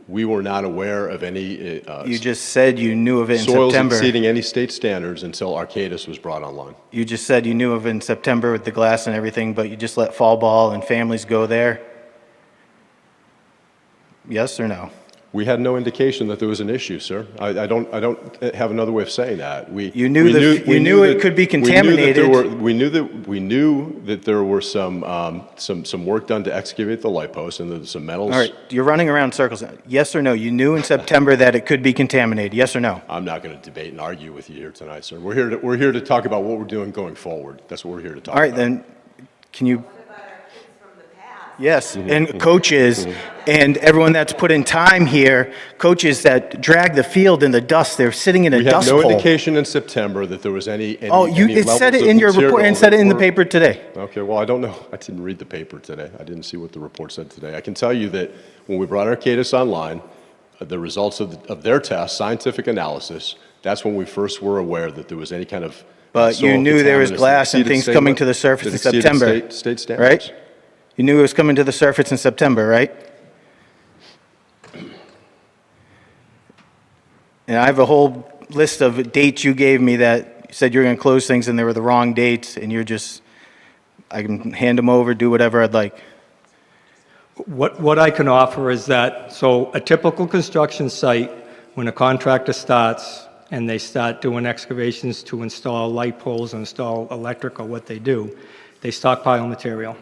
we were not aware of any You just said you knew of it in soils September. exceeding any state standards until Arcadis was brought online. You just said you knew of it in September with the glass and everything, but you just let fall ball and families go there? Yes or no? We had no indication that there was an issue, sir. I don't have another way of saying that. You knew it could be contaminated. We knew that there were some work done to excavate the light post and there's some metals. All right, you're running around in circles. Yes or no? You knew in September that it could be contaminated. Yes or no? I'm not going to debate and argue with you here tonight, sir. We're here to talk about what we're doing going forward. That's what we're here to talk about. All right, then, can you? Yes, and coaches and everyone that's put in time here, coaches that drag the field in the dust, they're sitting in a We had dust no bowl. indication in September that there was any Oh, it said it in your report and said it in the paper today. Okay, well, I don't know. I didn't read the paper today. I didn't see what the report said today. I can tell you that when we brought Arcadis online, the results of their test, scientific analysis, that's when we first were aware that there was any kind of But you soil knew there was contaminants that glass and exceeded things state coming le- to the surface that in exceeded September, State standards. right? You knew it was coming to the surface in September, right? And I have a whole list of dates you gave me that you said you were going to close things and they were the wrong dates, and I can hand them over, do whatever I'd like. What I can offer is that, so a typical construction site, when a contractor starts and they start doing excavations to install light poles, install electric or what they do, they stockpile material.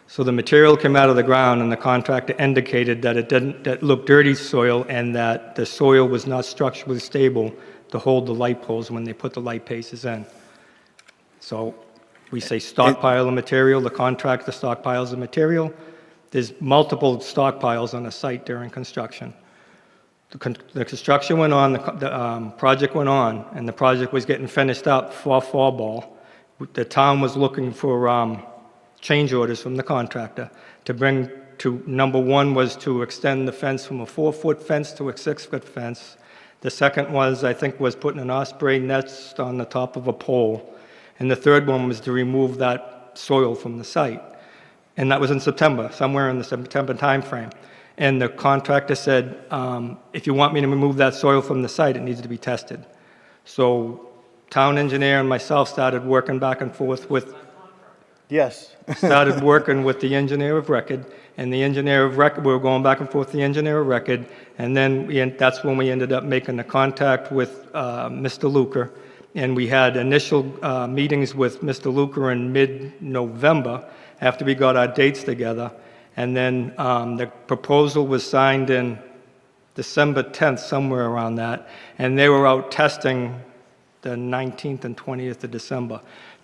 So the material came out of the ground and the contractor indicated that that looked dirty soil and that the soil was not structurally stable to hold the light poles when they put the light bases in. So we say stockpile the material, the contractor stockpiles the material. There's multiple stockpiles on a site during construction. The construction went on, the project went on, and the project was getting finished up for fall ball. The town was looking for change orders from the contractor to bring to, number one was to extend the fence from a 4-foot fence to a 6-foot fence. The second was, I think, was putting an osprey nest on the top of a pole. And the third one was to remove that soil from the site. And that was in September, somewhere in the September timeframe. And the contractor said, if you want me to remove that soil from the site, it needs to be tested. So town engineer and myself started working back and forth with Yes. started working with the engineer of record, and the engineer of record, we were going back and forth with the engineer of record, and then that's when we ended up making the contact with Mr. Luker, and we had initial meetings with Mr. Luker in mid-November after we got our dates together, and then the proposal was signed in December 10th, somewhere around that, and they were out testing the 19th and 20th of December.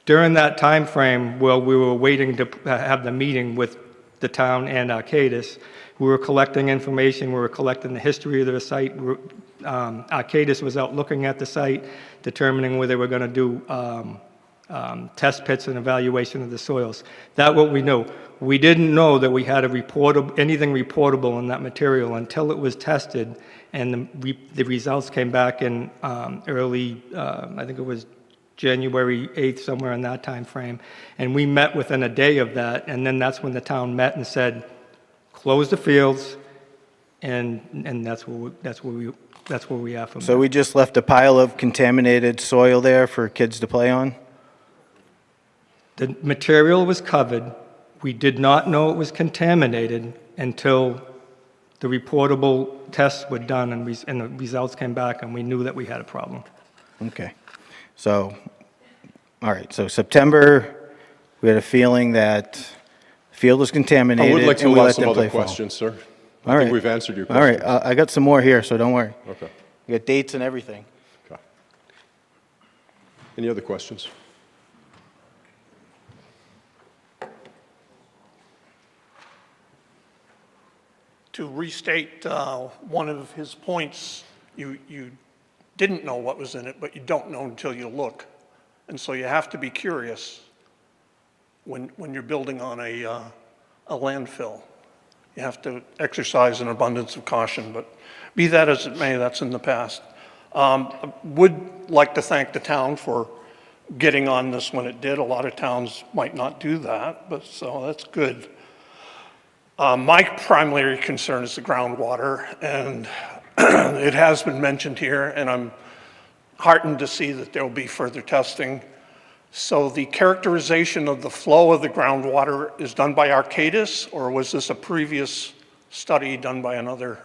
During that time frame, while we were waiting to have the meeting with the town and Arcadis, we were collecting information, we were collecting the history of the site. Arcadis was out looking at the site, determining where they were going to do test pits and evaluation of the soils. That's what we knew. We didn't know that we had anything reportable in that material until it was tested, and the results came back in early, I think it was January 8th, somewhere in that time frame. And we met within a day of that, and then that's when the town met and said, close the fields, and that's where we are from So there. we just left a pile of contaminated soil there for kids to play on? The material was covered. We did not know it was contaminated until the reportable tests were done and the results came back, and we knew that we had a problem. Okay. So, all right, so September, we had a feeling that the field was contaminated. I would like to and we allow let some them other play fall. questions, sir. I All think right. we've answered your All questions. right, I got some more here, so don't worry. Okay. We got dates and everything. Okay. Any other questions? To restate one of his points, you didn't know what was in it, but you don't know until you look. And so you have to be curious when you're building on a landfill. You have to exercise an abundance of caution, but be that as it may, that's in the past. I would like to thank the town for getting on this when it did. A lot of towns might not do that, but so that's good. My primary concern is the groundwater, and it has been mentioned here, and I'm heartened to see that there will be further testing. So the characterization of the flow of the groundwater is done by Arcadis, or was this a previous study done by another?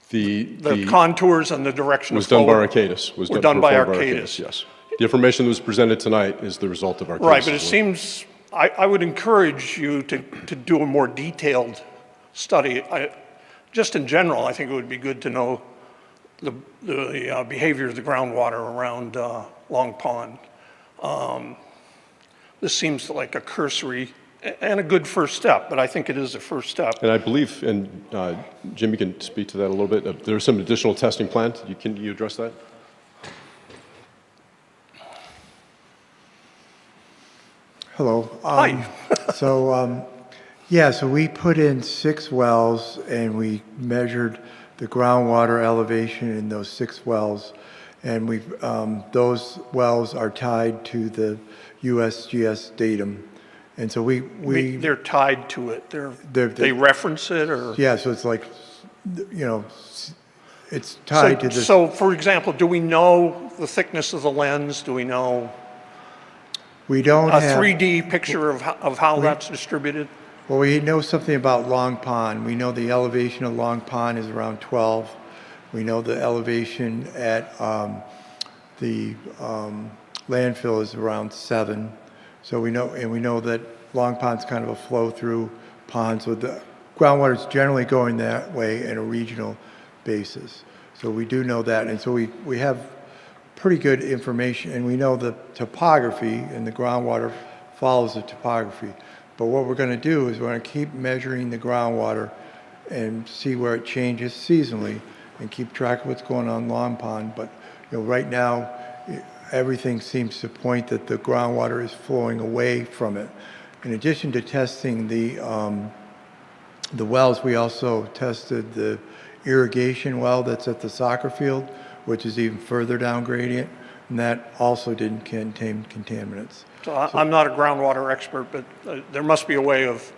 The contours and the direction of Was done flow by Arcadis. were done by performed Arcadis. Yes. The information that was presented tonight is the result of Arcadis. Right, but it seems, I would encourage you to do a more detailed study. Just in general, I think it would be good to know the behavior of the groundwater around Long Pond. This seems like a cursory and a good first step, but I think it is a first step. And I believe, and Jim, you can speak to that a little bit. There's some additional testing planned. Can you address that? Hello. Hi. So we put in 6 wells, and we measured the groundwater elevation in those 6 wells. And those wells are tied to the USGS datum. And so They're tied to it. They're- They reference it, or? yeah, so it's like, it's tied to this. So, for example, do we know the thickness of the lens? Do we know We don't a have. 3D picture of how that's distributed? Well, we know something about Long Pond. We know the elevation of Long Pond is around 12. We know the elevation at the landfill is around 7. So we know that Long Pond's kind of a flow-through pond, so the groundwater is generally going that way in a regional basis. So we do know that, and so we have pretty good information, and we know the topography, and the groundwater follows the topography. But what we're going to do is we're going to keep measuring the groundwater and see where it changes seasonally, and keep track of what's going on in Long Pond. But right now, everything seems to point that the groundwater is flowing away from it. In addition to testing the wells, we also tested the irrigation well that's at the soccer field, which is even further down gradient, and that also didn't contain contaminants. So I'm not a groundwater expert, but there must be a way of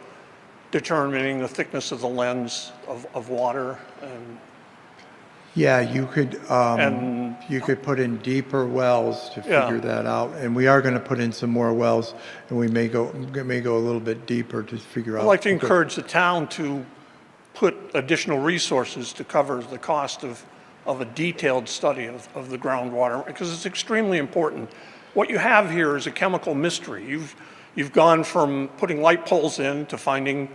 determining the thickness of the lens of water. And Yeah, you could put in deeper wells to Yeah. figure that out, and we are going to put in some more wells, and we may go a little bit deeper to figure out. I'd like to encourage the town to put additional resources to cover the cost of a detailed study of the groundwater, because it's extremely important. What you have here is a chemical mystery. You've gone from putting light poles in to finding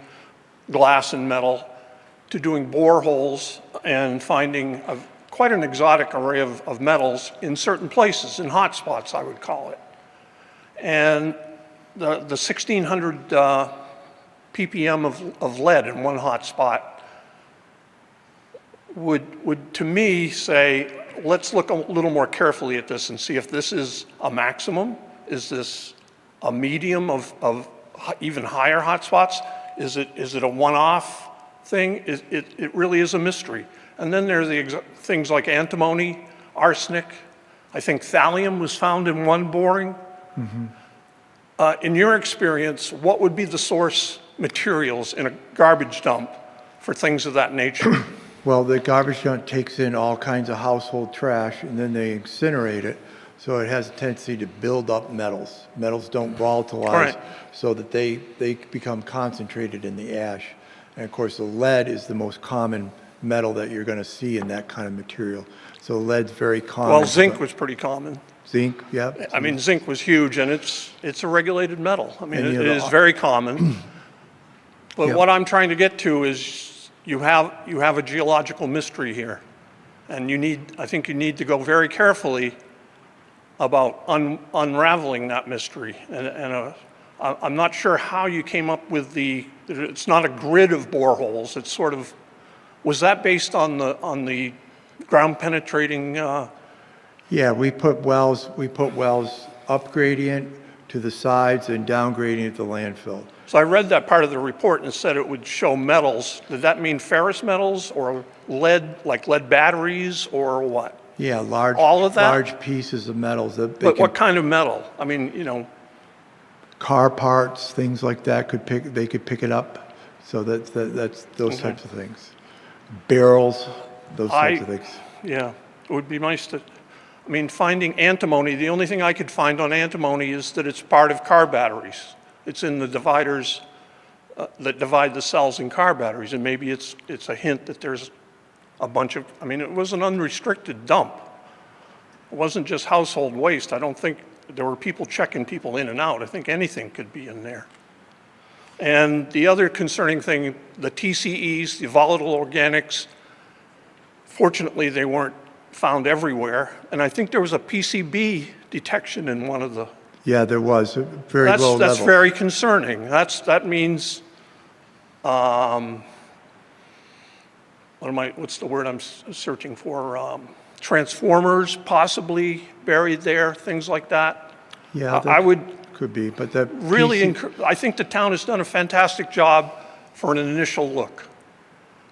glass and metal, to doing boreholes and finding quite an exotic array of metals in certain places, in hot spots, I would call it. And the 1,600 ppm of lead in one hot spot would to me say, let's look a little more carefully at this and see if this is a maximum. Is this a medium of even higher hotspots? Is it a one-off thing? It really is a mystery. And then there are the things like antimony, arsenic. I think thallium was found in one boring. In your experience, what would be the source materials in a garbage dump for things of that nature? Well, the garbage dump takes in all kinds of household trash, and then they incinerate it, so it has a tendency to build up metals. Metals don't volatilize, Right. so that they become concentrated in the ash. And of course, the lead is the most common metal that you're going to see in that kind of material. So lead's very common. Well, zinc was pretty common. Zinc, yeah. I mean, zinc was huge, and it's a regulated metal. I mean, And it you know, is very common. But Yeah. what I'm trying to get to is you have a geological mystery here. And I think you need to go very carefully about unraveling that mystery. And I'm not sure how you came up with it's not a grid of boreholes. It's sort of, was that based on the ground penetrating? Yeah, we put wells up gradient to the sides and down gradient at the landfill. So I read that part of the report and it said it would show metals. Did that mean ferrous metals or lead, like lead batteries or what? Yeah, large, All of that? large pieces of metals that they But can, what kind of metal? I mean, car parts, things like that they could pick it up. So that's those types of things. Barrels, those types of things. yeah, it would be nice to, I mean, finding antimony, the only thing I could find on antimony is that it's part of car batteries. It's in the dividers that divide the cells in car batteries, and maybe it's a hint that there's a bunch of, I mean, it was an unrestricted dump. It wasn't just household waste. I don't think there were people checking people in and out. I think anything could be in there. And the other concerning thing, the TCEs, the volatile organics, fortunately they weren't found everywhere. And I think there was a PCB detection in one of the, Yeah, there was a very low level. that's very concerning. That means, what's the word I'm searching for? Transformers possibly buried there, things like that. Yeah, I would could be, but that really, I think the town has done a fantastic job for an initial look.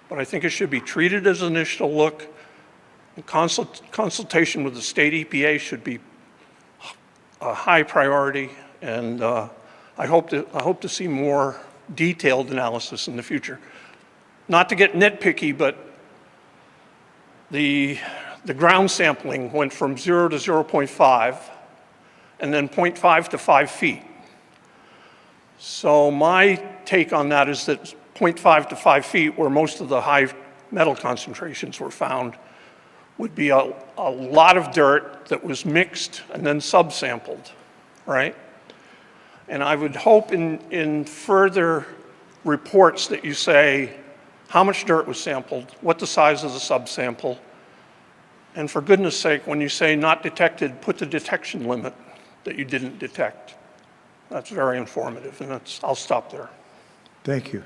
But I think it should be treated as an initial look. And consultation with the state EPA should be a high priority. And I hope to see more detailed analysis in the future. Not to get nitpicky, but the ground sampling went from 0 to 0.5, and then 0.5 to 5 feet. So my take on that is that 0.5 to 5 feet, where most of the high metal concentrations were found, would be a lot of dirt that was mixed and then subsampled, right? And I would hope in further reports that you say how much dirt was sampled, what the size of the subsample, and for goodness sake, when you say not detected, put the detection limit that you didn't detect. That's very informative, and I'll stop there. Thank you.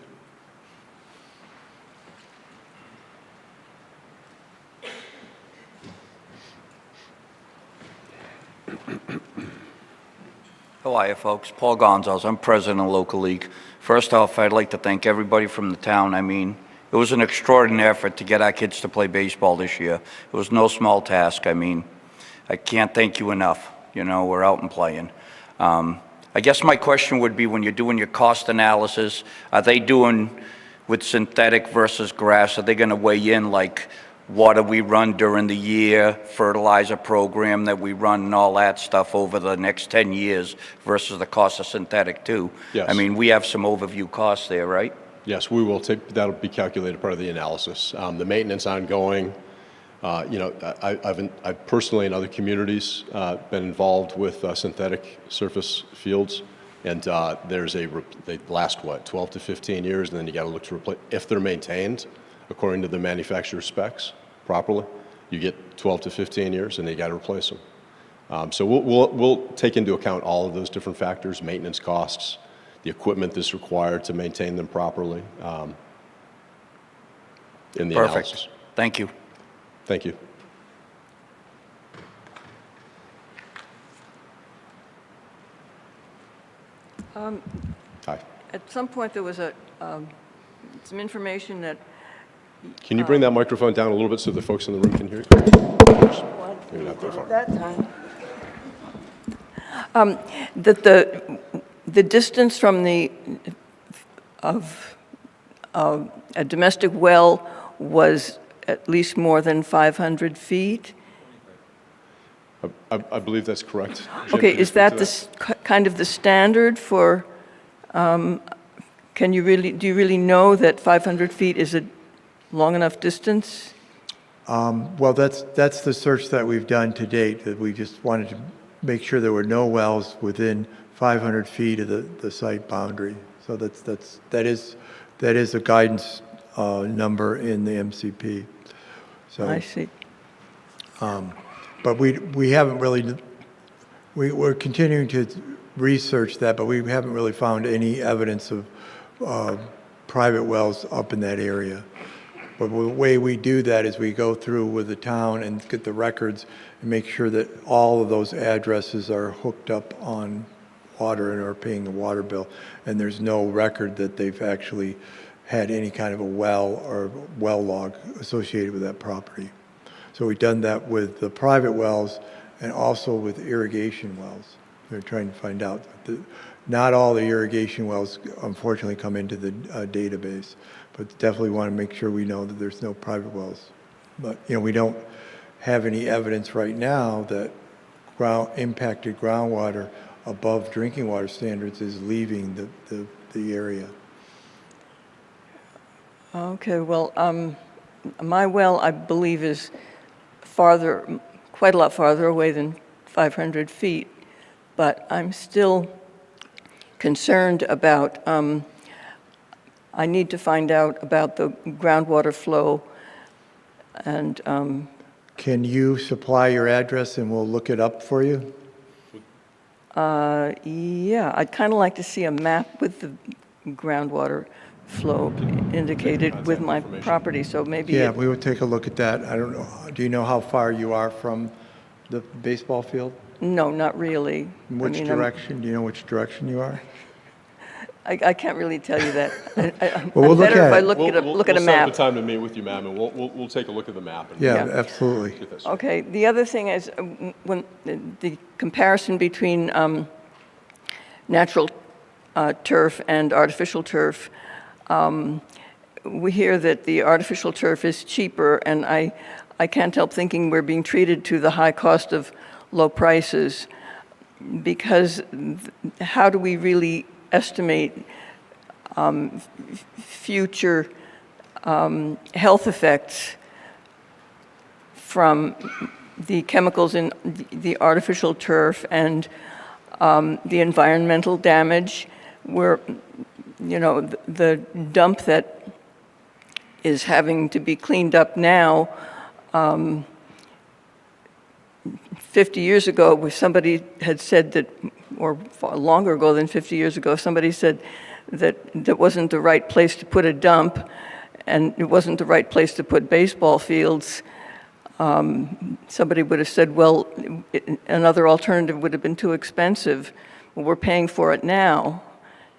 How are you, folks? Paul Gonzalez. I'm president of local league. First off, I'd like to thank everybody from the town. I mean, it was an extraordinary effort to get our kids to play baseball this year. It was no small task. I mean, I can't thank you enough. You know, we're out and playing. I guess my question would be, when you're doing your cost analysis, are they doing with synthetic versus grass? Are they going to weigh in, like, what do we run during the year, fertilizer program that we run, and all that stuff over the next 10 years versus the cost of synthetic too? Yes. I mean, we have some overview costs there, right? Yes, we will take, that'll be calculated part of the analysis. The maintenance ongoing, you know, I've personally in other communities been involved with synthetic surface fields, and they last, what, 12 to 15 years, and then you got to look to replace, if they're maintained according to the manufacturer's specs properly, you get 12 to 15 years, and you got to replace them. So we'll take into account all of those different factors, maintenance costs, the equipment that's required to maintain them properly in the analysis. Perfect. Thank you. Thank you. Hi. At some point, there was some information that, Can you bring that microphone down a little bit so the folks in the room can hear you? Maybe not that far. that time, that the distance from a domestic well was at least more than 500 feet? I believe that's correct. Jim, Okay, can you is speak that to kind of the standard for, do you really know that 500 feet is a long enough distance? Well, that's the search that we've done to date, that we just wanted to make sure there were no wells within 500 feet of the site boundary. So that is a guidance number in the MCP. So, I see. but we haven't really, we're continuing to research that, but we haven't really found any evidence of private wells up in that area. But the way we do that is we go through with the town and get the records and make sure that all of those addresses are hooked up on water and are paying the water bill. And there's no record that they've actually had any kind of a well or well log associated with that property. So we've done that with the private wells and also with irrigation wells. They're trying to find out. Not all the irrigation wells, unfortunately, come into the database, but definitely want to make sure we know that there's no private wells. But, we don't have any evidence right now that impacted groundwater above drinking water standards is leaving the area. Okay, well, my well, I believe, is quite a lot farther away than 500 feet, but I'm still concerned about, I need to find out about the groundwater flow and, Can you supply your address and we'll look it up for you? yeah, I'd kind of like to see a map with the groundwater flow indicated with my property, so maybe. Yeah, we will take a look at that. I don't know, do you know how far you are from the baseball field? No, not really. Which direction? Do you know which direction you are? I can't really tell you that. Well, we'll I'm look better if at I it. look at a We'll map. set up a time to meet with you, ma'am, and we'll take a look at the map. And Yeah, Yeah. absolutely. get that straight. Okay, the other thing is, when the comparison between natural turf and artificial turf, we hear that the artificial turf is cheaper, and I can't help thinking we're being treated to the high cost of low prices, because how do we really estimate future health effects from the chemicals in the artificial turf and the environmental damage, where, the dump that is having to be cleaned up now, 50 years ago, where somebody had said that, or far longer ago than 50 years ago, somebody said that that wasn't the right place to put a dump, and it wasn't the right place to put baseball fields. Somebody would have said, well, another alternative would have been too expensive. Well, we're paying for it now,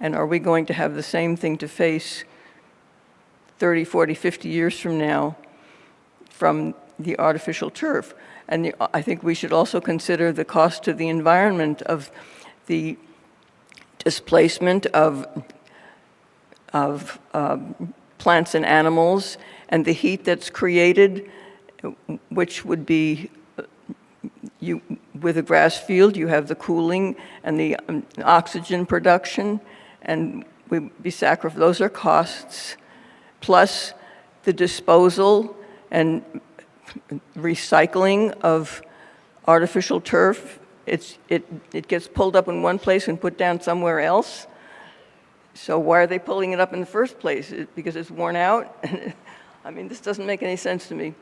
and are we going to have the same thing to face 30, 40, 50 years from now from the artificial turf? And I think we should also consider the cost to the environment of the displacement of plants and animals, and the heat that's created, which would be, with a grass field, you have the cooling and the oxygen production, and those are costs, plus the disposal and recycling of artificial turf. It gets pulled up in one place and put down somewhere else. So why are they pulling it up in the first place? Because it's worn out? I mean, this doesn't make any sense to me.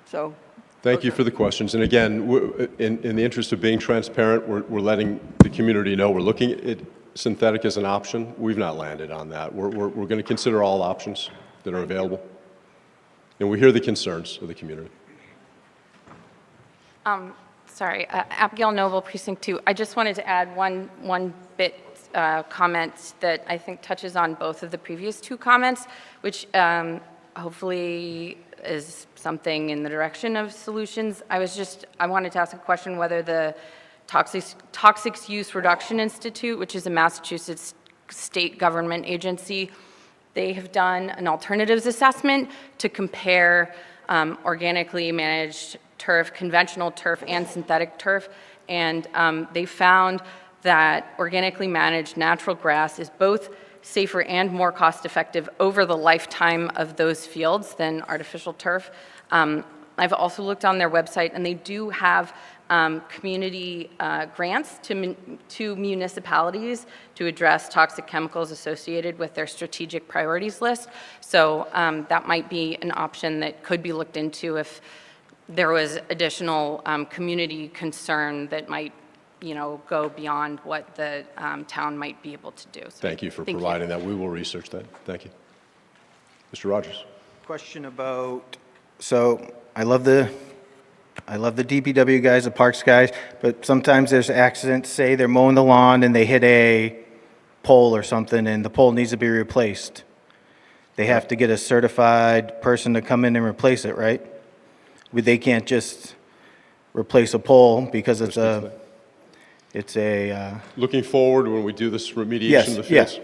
So Thank you for the questions. And again, in the interest of being transparent, we're letting the community know we're looking at synthetic as an option. We've not landed on that. We're going to consider all options that are available. And we hear the concerns of the community. Sorry, Abigail Noble, Precinct 2. I just wanted to add one bit comment that I think touches on both of the previous two comments, which hopefully is something in the direction of solutions. I wanted to ask a question whether the Toxic Use Reduction Institute, which is a Massachusetts state government agency, they have done an alternatives assessment to compare organically managed turf, conventional turf, and synthetic turf, and they found that organically managed natural grass is both safer and more cost-effective over the lifetime of those fields than artificial turf. I've also looked on their website, and they do have community grants to municipalities to address toxic chemicals associated with their strategic priorities list. So that might be an option that could be looked into if there was additional community concern that might go beyond what the town might be able to do. So Thank you for providing that. We will research that. Thank you. Mr. Rogers. Question about, so I love the DPW guys, the parks guys, but sometimes there's accidents, say they're mowing the lawn and they hit a pole or something and the pole needs to be replaced. They have to get a certified person to come in and replace it, right? They can't just replace a pole because it's a Looking forward when we do this remediation of the fields. Yes.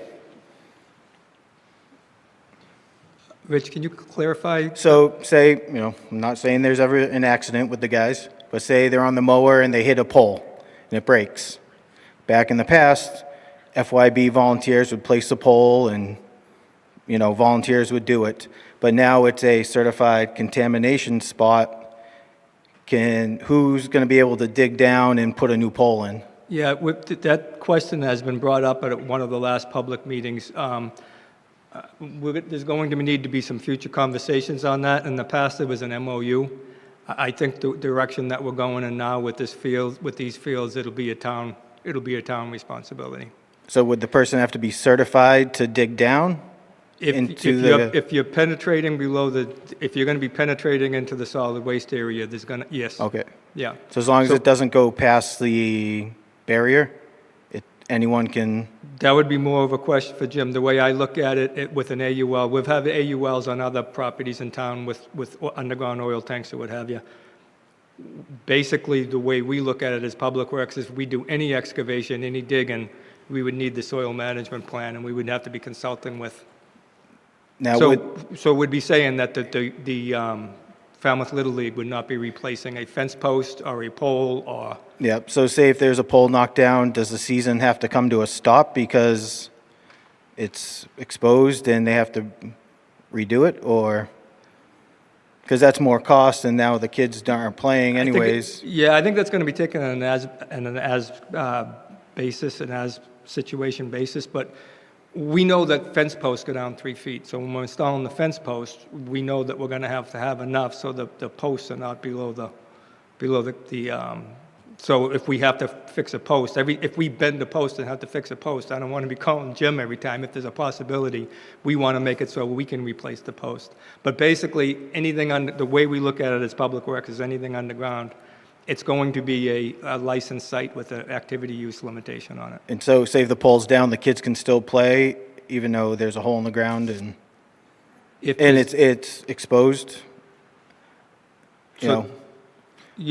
Rich, can you clarify? So say, I'm not saying there's ever an accident with the guys, but say they're on the mower and they hit a pole and it breaks. Back in the past, FYB volunteers would place the pole and, volunteers would do it. But now it's a certified contamination spot. Who's going to be able to dig down and put a new pole in? Yeah, that question has been brought up at one of the last public meetings. There's going to need to be some future conversations on that. In the past, there was an MOU. I think the direction that we're going in now with these fields, it'll be a town responsibility. So would the person have to be certified to dig down? If you're penetrating if you're going to be penetrating into the solid waste area, yes. Okay. Yeah. So as long as it doesn't go past the barrier, anyone can... That would be more of a question for Jim. The way I look at it with an AUL, we've had AULs on other properties in town with underground oil tanks or what have you. Basically, the way we look at it as Public Works is if we do any excavation, any digging, we would need the soil management plan, and we would have to be consulting with... Now, So we'd be saying that the Falmouth Little League would not be replacing a fence post or a pole or... Yeah, so say if there's a pole knocked down, does the season have to come to a stop because it's exposed and they have to redo it, or... Because that's more cost, and now the kids aren't playing anyways. I think that's going to be taken on an as basis, an as situation basis, but we know that fence posts go down 3 feet. So when we're installing the fence post, we know that we're going to have enough so the posts are not below the so if we have to fix a post, if we bend the post and have to fix a post, I don't want to be calling Jim every time. If there's a possibility, we want to make it so we can replace the post. But basically, anything the way we look at it as Public Works is anything underground, it's going to be a licensed site with an activity use limitation on it. And so say if the pole's down, the kids can still play even though there's a hole in the ground and it's exposed? Yeah.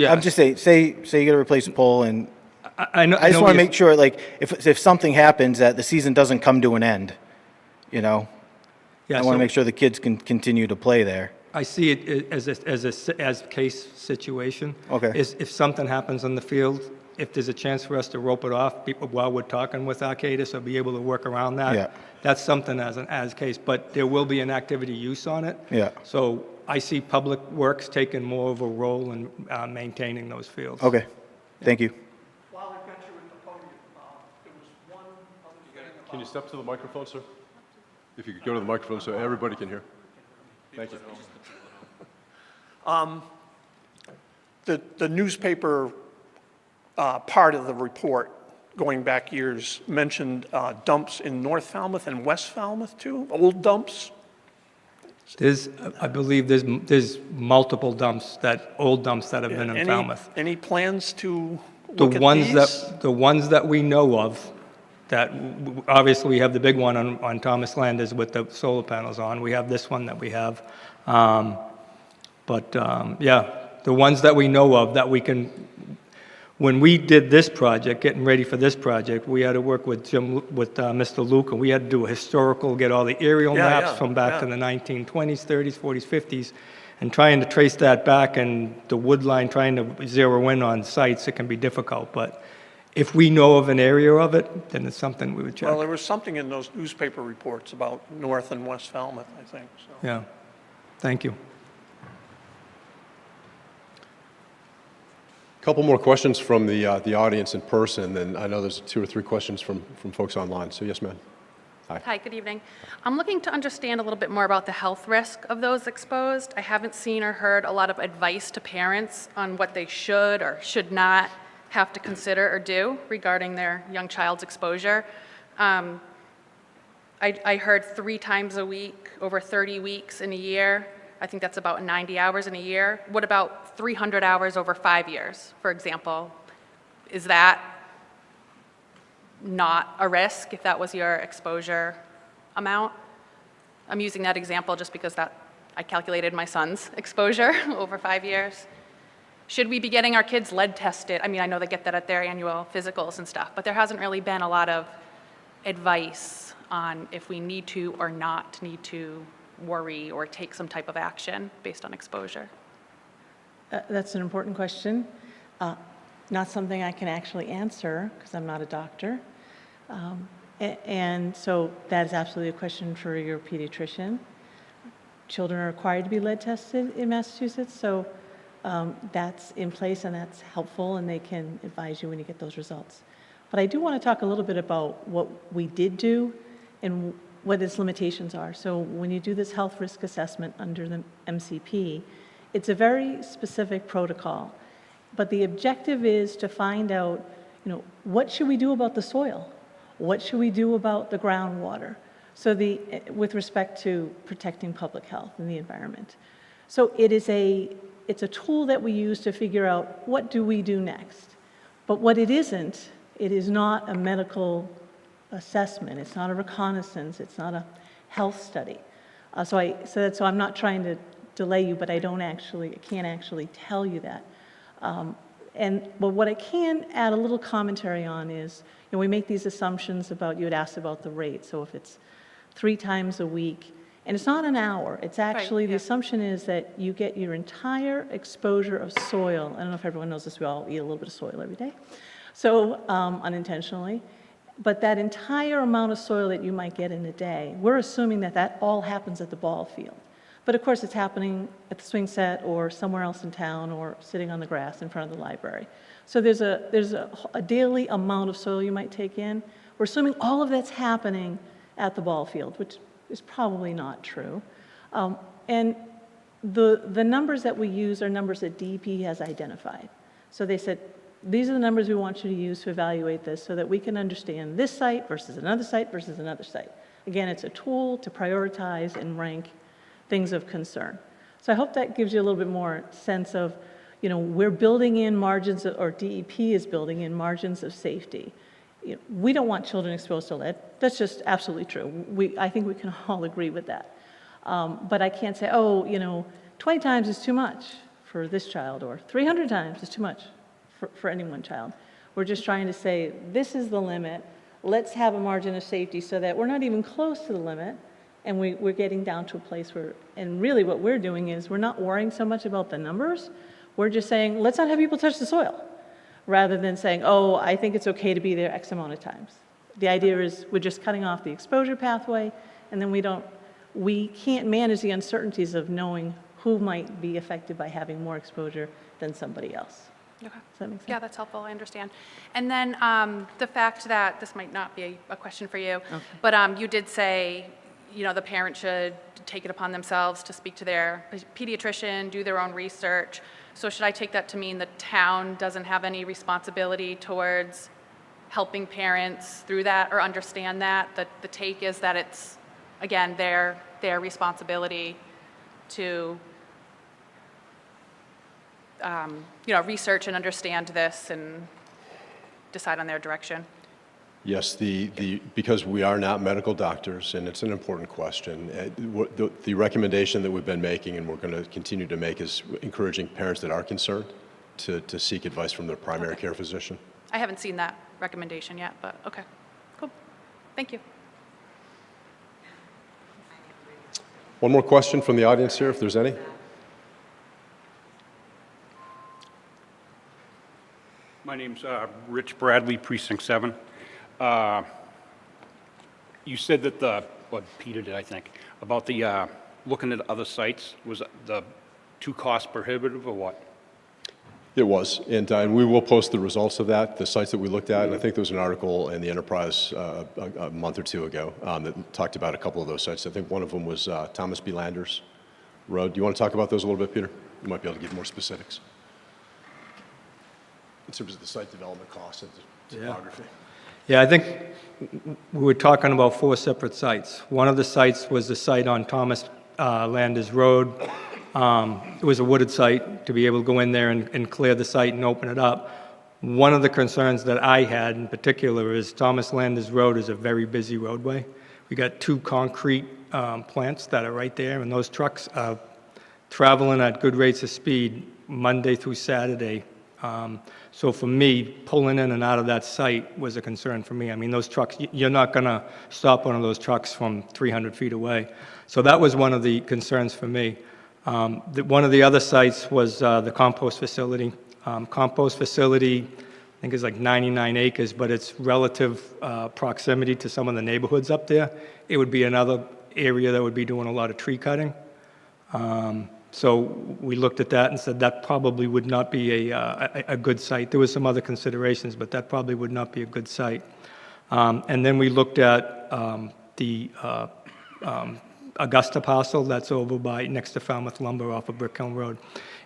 I'm just saying, say you got to replace a pole, and I know. I just want to make sure, like, if something happens, that the season doesn't come to an end. Yeah, I want to make sure the kids can continue to play there. I see it as case situation. Okay. If something happens on the field, if there's a chance for us to rope it off while we're talking with Arcadis, or be able to work around that. Yeah. That's something as case, but there will be an activity use on it. Yeah. So I see Public Works taking more of a role in maintaining those fields. Okay. Thank you. While I got you at the podium, there was one other thing about... Can you step to the microphone, sir? If you could go to the microphone so everybody can hear. Thank you. the newspaper part of the report, going back years, mentioned dumps in North Falmouth and West Falmouth too, old dumps. I believe there's multiple dumps, old dumps that have been in Falmouth. Any plans to look at these? The ones that we know of, obviously we have the big one on Thomas Landers with the solar panels on. We have this one that we have. Yeah, the ones that we know of that we can, when we did this project, getting ready for this project, we had to work with Mr. Luca. We had to do a historical, get all the aerial maps from back to the 1920s, 30s, 40s, 50s, and trying to trace that back, and the wood line, trying to zero in on sites, it can be difficult. But if we know of an area of it, then it's something we would check. Well, there was something in those newspaper reports about North and West Falmouth, I think. So. Yeah, thank you. Couple more questions from the audience in person, and I know there's 2 or 3 questions from folks online. So yes, ma'am. Hi, good evening. I'm looking to understand a little bit more about the health risk of those exposed. I haven't seen or heard a lot of advice to parents on what they should or should not have to consider or do regarding their young child's exposure. I heard 3 times a week, over 30 weeks in a year. I think that's about 90 hours in a year. What about 300 hours over 5 years, for example? Is that not a risk if that was your exposure amount? I'm using that example just because I calculated my son's exposure over 5 years. Should we be getting our kids lead tested? I mean, I know they get that at their annual physicals and stuff, but there hasn't really been a lot of advice on if we need to or not need to worry or take some type of action based on exposure. That's an important question. Not something I can actually answer because I'm not a doctor. And so that is absolutely a question for your pediatrician. Children are required to be lead tested in Massachusetts, so that's in place and that's helpful, and they can advise you when you get those results. But I do want to talk a little bit about what we did do and what its limitations are. So when you do this health risk assessment under the MCP, it's a very specific protocol. But the objective is to find out, what should we do about the soil? What should we do about the groundwater? So with respect to protecting public health and the environment. So it's a tool that we use to figure out what do we do next. But what it isn't, it is not a medical assessment. It's not a reconnaissance. It's not a health study. So I'm not trying to delay you, but I can't actually tell you that. But what I can add a little commentary on is, we make these assumptions about, you had asked about the rate. So if it's 3 times a week, and it's not an hour, it's actually, the assumption is that you get your entire exposure of soil. I don't know if everyone knows this, we all eat a little bit of soil every day. So unintentionally. But that entire amount of soil that you might get in a day, we're assuming that all happens at the ball field. But of course, it's happening at the swing set or somewhere else in town or sitting on the grass in front of the library. So there's a daily amount of soil you might take in. We're assuming all of that's happening at the ball field, which is probably not true. And the numbers that we use are numbers that DEP has identified. So they said, these are the numbers we want you to use to evaluate this so that we can understand this site versus another site versus another site. Again, it's a tool to prioritize and rank things of concern. So I hope that gives you a little bit more sense of, we're building in margins, or DEP is building in margins of safety. We don't want children exposed to lead. That's just absolutely true. I think we can all agree with that. But I can't say, 20 times is too much for this child, or 300 times is too much for any one child. We're just trying to say, this is the limit. Let's have a margin of safety so that we're not even close to the limit, and we're getting down to a place where, and really what we're doing is we're not worrying so much about the numbers. We're just saying, let's not have people touch the soil, rather than saying, I think it's okay to be there X amount of times. The idea is we're just cutting off the exposure pathway, and then we can't manage the uncertainties of knowing who might be affected by having more exposure than somebody else. Okay. Does that make sense? Yeah, that's helpful. I understand. And then the fact that this might not be a question for you, but you did say, the parent should take it upon themselves to speak to their pediatrician, do their own research. So should I take that to mean the town doesn't have any responsibility towards helping parents through that or understand that? That the take is that it's, again, their responsibility to research and understand this and decide on their direction? Yes, because we are not medical doctors, and it's an important question, the recommendation that we've been making and we're going to continue to make is encouraging parents that are concerned to seek advice from their primary care physician. I haven't seen that recommendation yet, but okay, cool. Thank you. One more question from the audience here, if there's any. My name's Rich Bradley, Precinct 7. You said that Peter did, I think, about the looking at other sites. Was the too cost prohibitive or what? It was, and we will post the results of that, the sites that we looked at, and I think there was an article in the Enterprise a month or two ago that talked about a couple of those sites. I think one of them was Thomas B. Landers Road. Do you want to talk about those a little bit, Peter? You might be able to give more specifics in terms of the site development costs and the topography. Yeah, I think we were talking about 4 separate sites. One of the sites was the site on Thomas Landers Road. It was a wooded site to be able to go in there and clear the site and open it up. One of the concerns that I had in particular is Thomas Landers Road is a very busy roadway. We got 2 concrete plants that are right there, and those trucks are traveling at good rates of speed Monday through Saturday. So for me, pulling in and out of that site was a concern for me. I mean, those trucks, you're not going to stop one of those trucks from 300 feet away. So that was one of the concerns for me. One of the other sites was the compost facility. Compost facility, I think, is like 99 acres, but it's relative proximity to some of the neighborhoods up there. It would be another area that would be doing a lot of tree cutting. So we looked at that and said that probably would not be a good site. There was some other considerations, but that probably would not be a good site. And then we looked at the Augusta parcel that's over by next to Falmouth Lumber off of Brick Hill Road.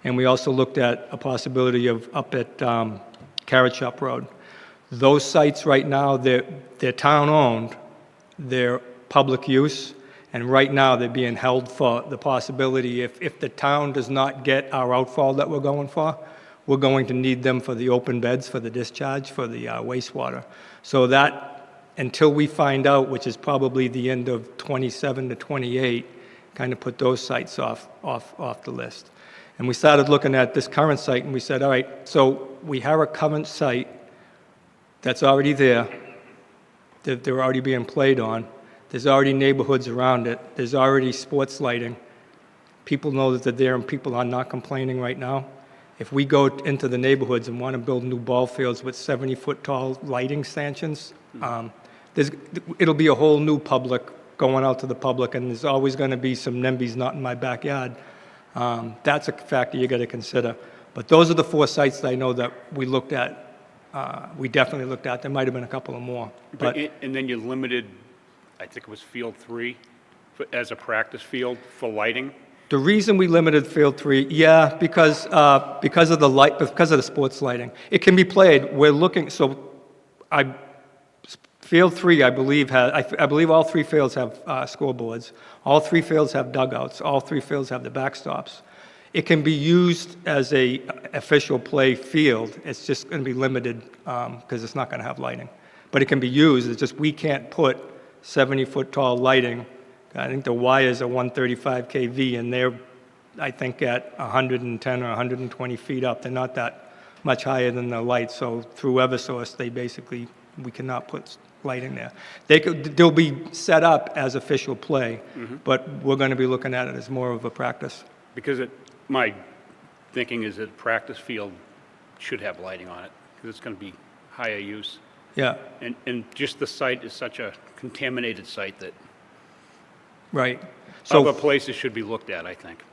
And we also looked at a possibility of up at Carrot Shop Road. Those sites right now, they're town-owned, they're public use, and right now they're being held for the possibility if the town does not get our outfall that we're going for, we're going to need them for the open beds, for the discharge, for the wastewater. So that, until we find out, which is probably the end of 27 to 28, kind of put those sites off the list. And we started looking at this current site and we said, all right, so we have a current site that's already there, that they're already being played on. There's already neighborhoods around it. There's already sports lighting. People know that they're there and people are not complaining right now. If we go into the neighborhoods and want to build new ball fields with 70-foot tall lighting stanchions, it'll be a whole new public going out to the public, and there's always going to be some NIMBYs not in my backyard. That's a factor you got to consider. But those are the 4 sites that I know that we looked at. We definitely looked at. There might have been a couple of more. And then you limited, I think it was Field 3, as a practice field for lighting? The reason we limited Field 3, because of the sports lighting. It can be played. We're looking, Field 3, I believe all 3 fields have scoreboards. All 3 fields have dugouts. All 3 fields have the backstops. It can be used as a official play field. It's just going to be limited because it's not going to have lighting. But it can be used. It's just we can't put 70-foot tall lighting. I think the wires are 135 kV, and they're, I think, at 110 or 120 feet up. They're not that much higher than the lights. So through Eversource, we cannot put lighting there. They'll be set up as official play, but we're going to be looking at it as more of a practice. Because my thinking is that practice field should have lighting on it, because it's going to be higher use. Yeah. And just the site is such a contaminated site that right. So other places should be looked at, I think.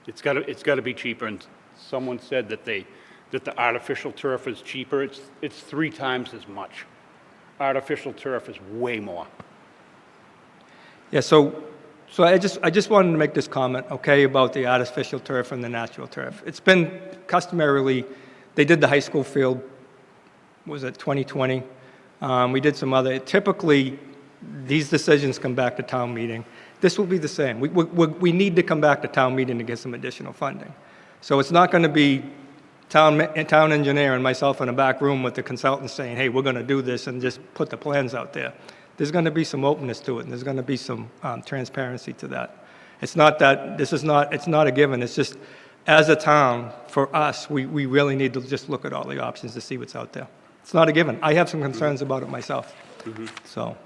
It's got to be cheaper, and someone said that the artificial turf is cheaper. It's 3 times as much. Artificial turf is way more. Yeah, so So I just wanted to make this comment, okay, about the artificial turf and the natural turf. It's been customarily, they did the high school field, was it 2020? We did some other, typically, these decisions come back to town meeting. This will be the same. We need to come back to town meeting to get some additional funding. So it's not going to be town engineer and myself in a back room with the consultant saying, hey, we're going to do this, and just put the plans out there. There's going to be some openness to it, and there's going to be some transparency to that. It's not that, it's not a given. It's just, as a town, for us, we really need to just look at all the options to see what's out there. It's not a given. I have some concerns about it myself, so.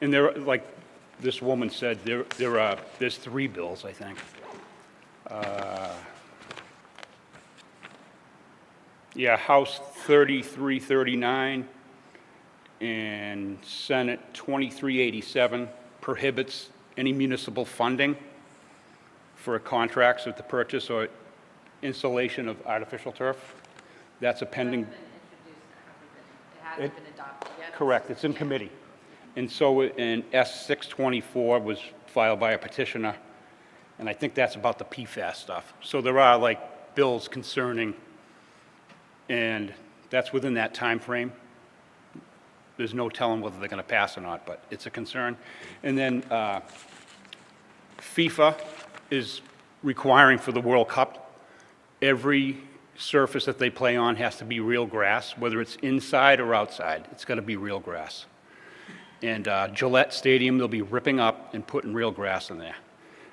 And there, like this woman said, there's 3 bills, I think. Yeah, House 3339 and Senate 2387 prohibits any municipal funding for contracts with the purchase or installation of artificial turf. That's a pending. It hasn't been adopted yet. Correct, it's in committee. And so, and S624 was filed by a petitioner, and I think that's about the PFAS stuff. So there are like bills concerning, and that's within that time frame. There's no telling whether they're going to pass or not, but it's a concern. And then FIFA is requiring for the World Cup, every surface that they play on has to be real grass, whether it's inside or outside. It's got to be real grass. And Gillette Stadium, they'll be ripping up and putting real grass in there.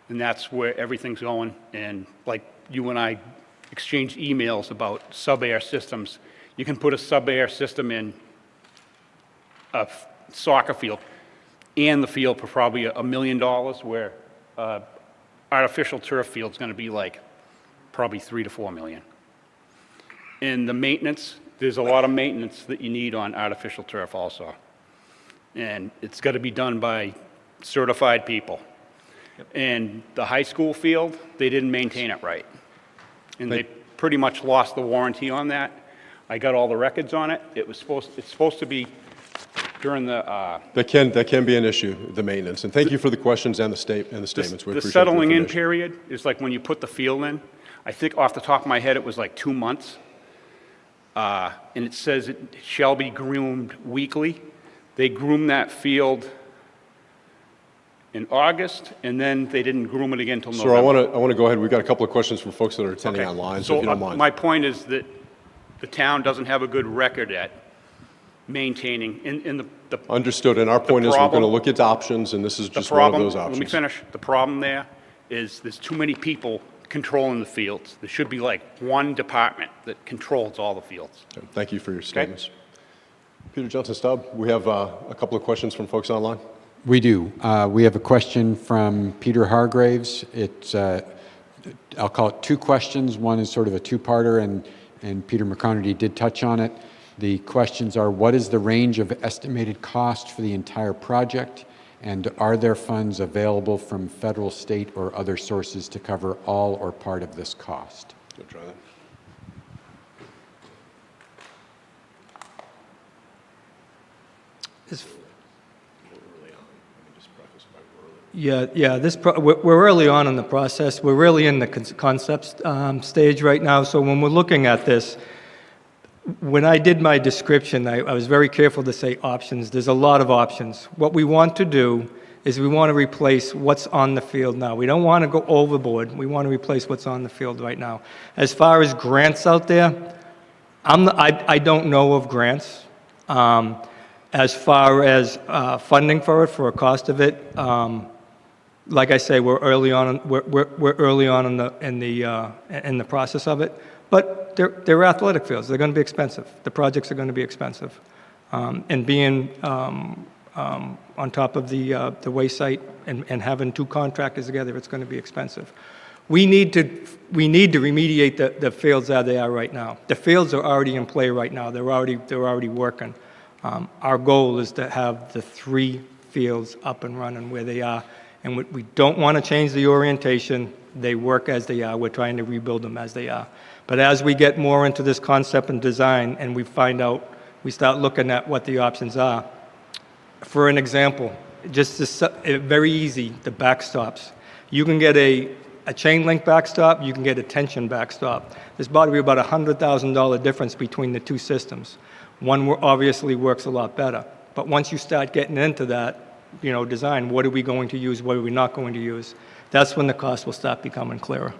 And that's where everything's going. And like you and I exchanged emails about sub-air systems. You can put a sub-air system in a soccer field and the field for probably $1 million, where artificial turf field's going to be like probably $3 to $4 million. And the maintenance, there's a lot of maintenance that you need on artificial turf also. And it's got to be done by certified people. And the high school field, they didn't maintain it right. And they pretty much lost the warranty on that. I got all the records on it. It's supposed to be during the... That can be an issue, the maintenance. And thank you for the questions and the statements. We appreciate the settling in information. period is like when you put the field in. I think off the top of my head, it was like 2 months. And it says it shall be groomed weekly. They groomed that field in August, and then they didn't groom it again until November. Sir, I want to go ahead. We've got a couple of questions from folks that are attending online, so if you don't mind. My point is that the town doesn't have a good record at maintaining in the Understood, and our point is we're going to problem- look at options, and this is the just one of problem. those options. Let me finish. The problem there is there's too many people controlling the fields. There should be like one department that controls all the fields. Okay, thank you for your statements. Peter Johnson-Stubb, we have a couple of questions from folks online. We do. We have a question from Peter Hargraves. It's, I'll call it 2 questions. One is sort of a 2-parter, and Peter McConarty did touch on it. The questions are, what is the range of estimated cost for the entire project? And are there funds available from federal, state, or other sources to cover all or part of this cost? Go try that. We're early on in the process. We're really in the concept stage right now. So when we're looking at this, when I did my description, I was very careful to say options. There's a lot of options. What we want to do is we want to replace what's on the field now. We don't want to go overboard. We want to replace what's on the field right now. As far as grants out there, I don't know of grants. As far as funding for it, for a cost of it, like I say, we're early on. We're early on in the process of it. But they're athletic fields. They're going to be expensive. The projects are going to be expensive, and being on top of the waste site and having 2 contractors together, it's going to be expensive. We need to remediate the fields as they are right now. The fields are already in play right now. They're already working. Our goal is to have the 3 fields up and running where they are, and we don't want to change the orientation. They work as they are. We're trying to rebuild them as they are. But as we get more into this concept and design, and we start looking at what the options are. For an example, just very easy, the backstops. You can get a chain link backstop, you can get a tension backstop. There's about to be about $100,000 difference between the two systems. One obviously works a lot better, but once you start getting into that, design, what are we going to use, what are we not going to use? That's when the cost will start becoming clearer.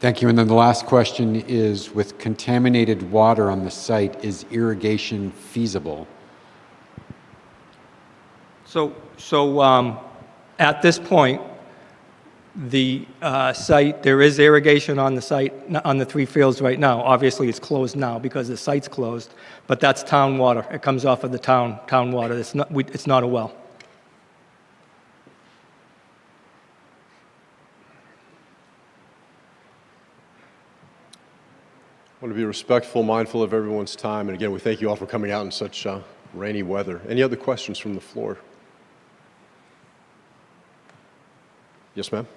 Thank you. And then the last question is, with contaminated water on the site, is irrigation feasible? So at this point, the site, there is irrigation on the site, on the 3 fields right now. Obviously, it's closed now because the site's closed, but that's town water. It comes off of the town water. It's not a well. I want to be respectful, mindful of everyone's time, and again, we thank you all for coming out in such rainy weather. Any other questions from the floor? Yes, ma'am.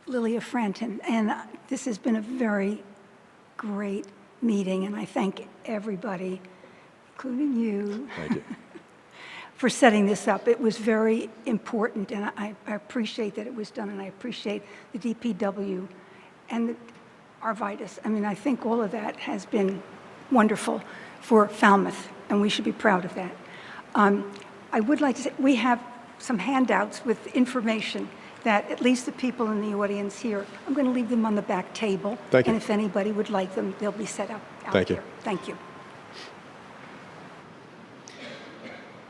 Lilia Franton, and this has been a very great meeting, and I thank everybody, including you, Thank you. for setting this up. It was very important, and I appreciate that it was done, and I appreciate the DPW and the Arcadis. I mean, I think all of that has been wonderful for Falmouth, and we should be proud of that. I would like to say, we have some handouts with information that at least the people in the audience here, I'm going to leave them on the back table. Thank you. And if anybody would like them, they'll be set up out Thank you. there. Thank you.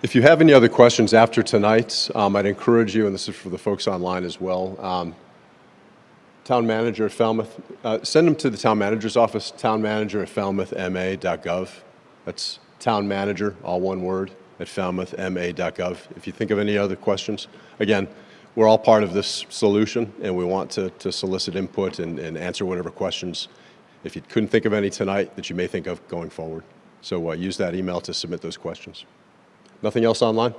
If you have any other questions after tonight, I'd encourage you, and this is for the folks online as well, Town Manager at Falmouth, send them to the Town Manager's office, townmanager@falmouthma.gov. That's Town Manager, all one word, at falmouthma.gov. If you think of any other questions, again, we're all part of this solution, and we want to solicit input and answer whatever questions, if you couldn't think of any tonight, that you may think of going forward. So use that email to submit those questions. Nothing else online?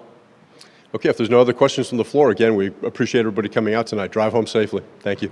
Okay, if there's no other questions from the floor, again, we appreciate everybody coming out tonight. Drive home safely. Thank you.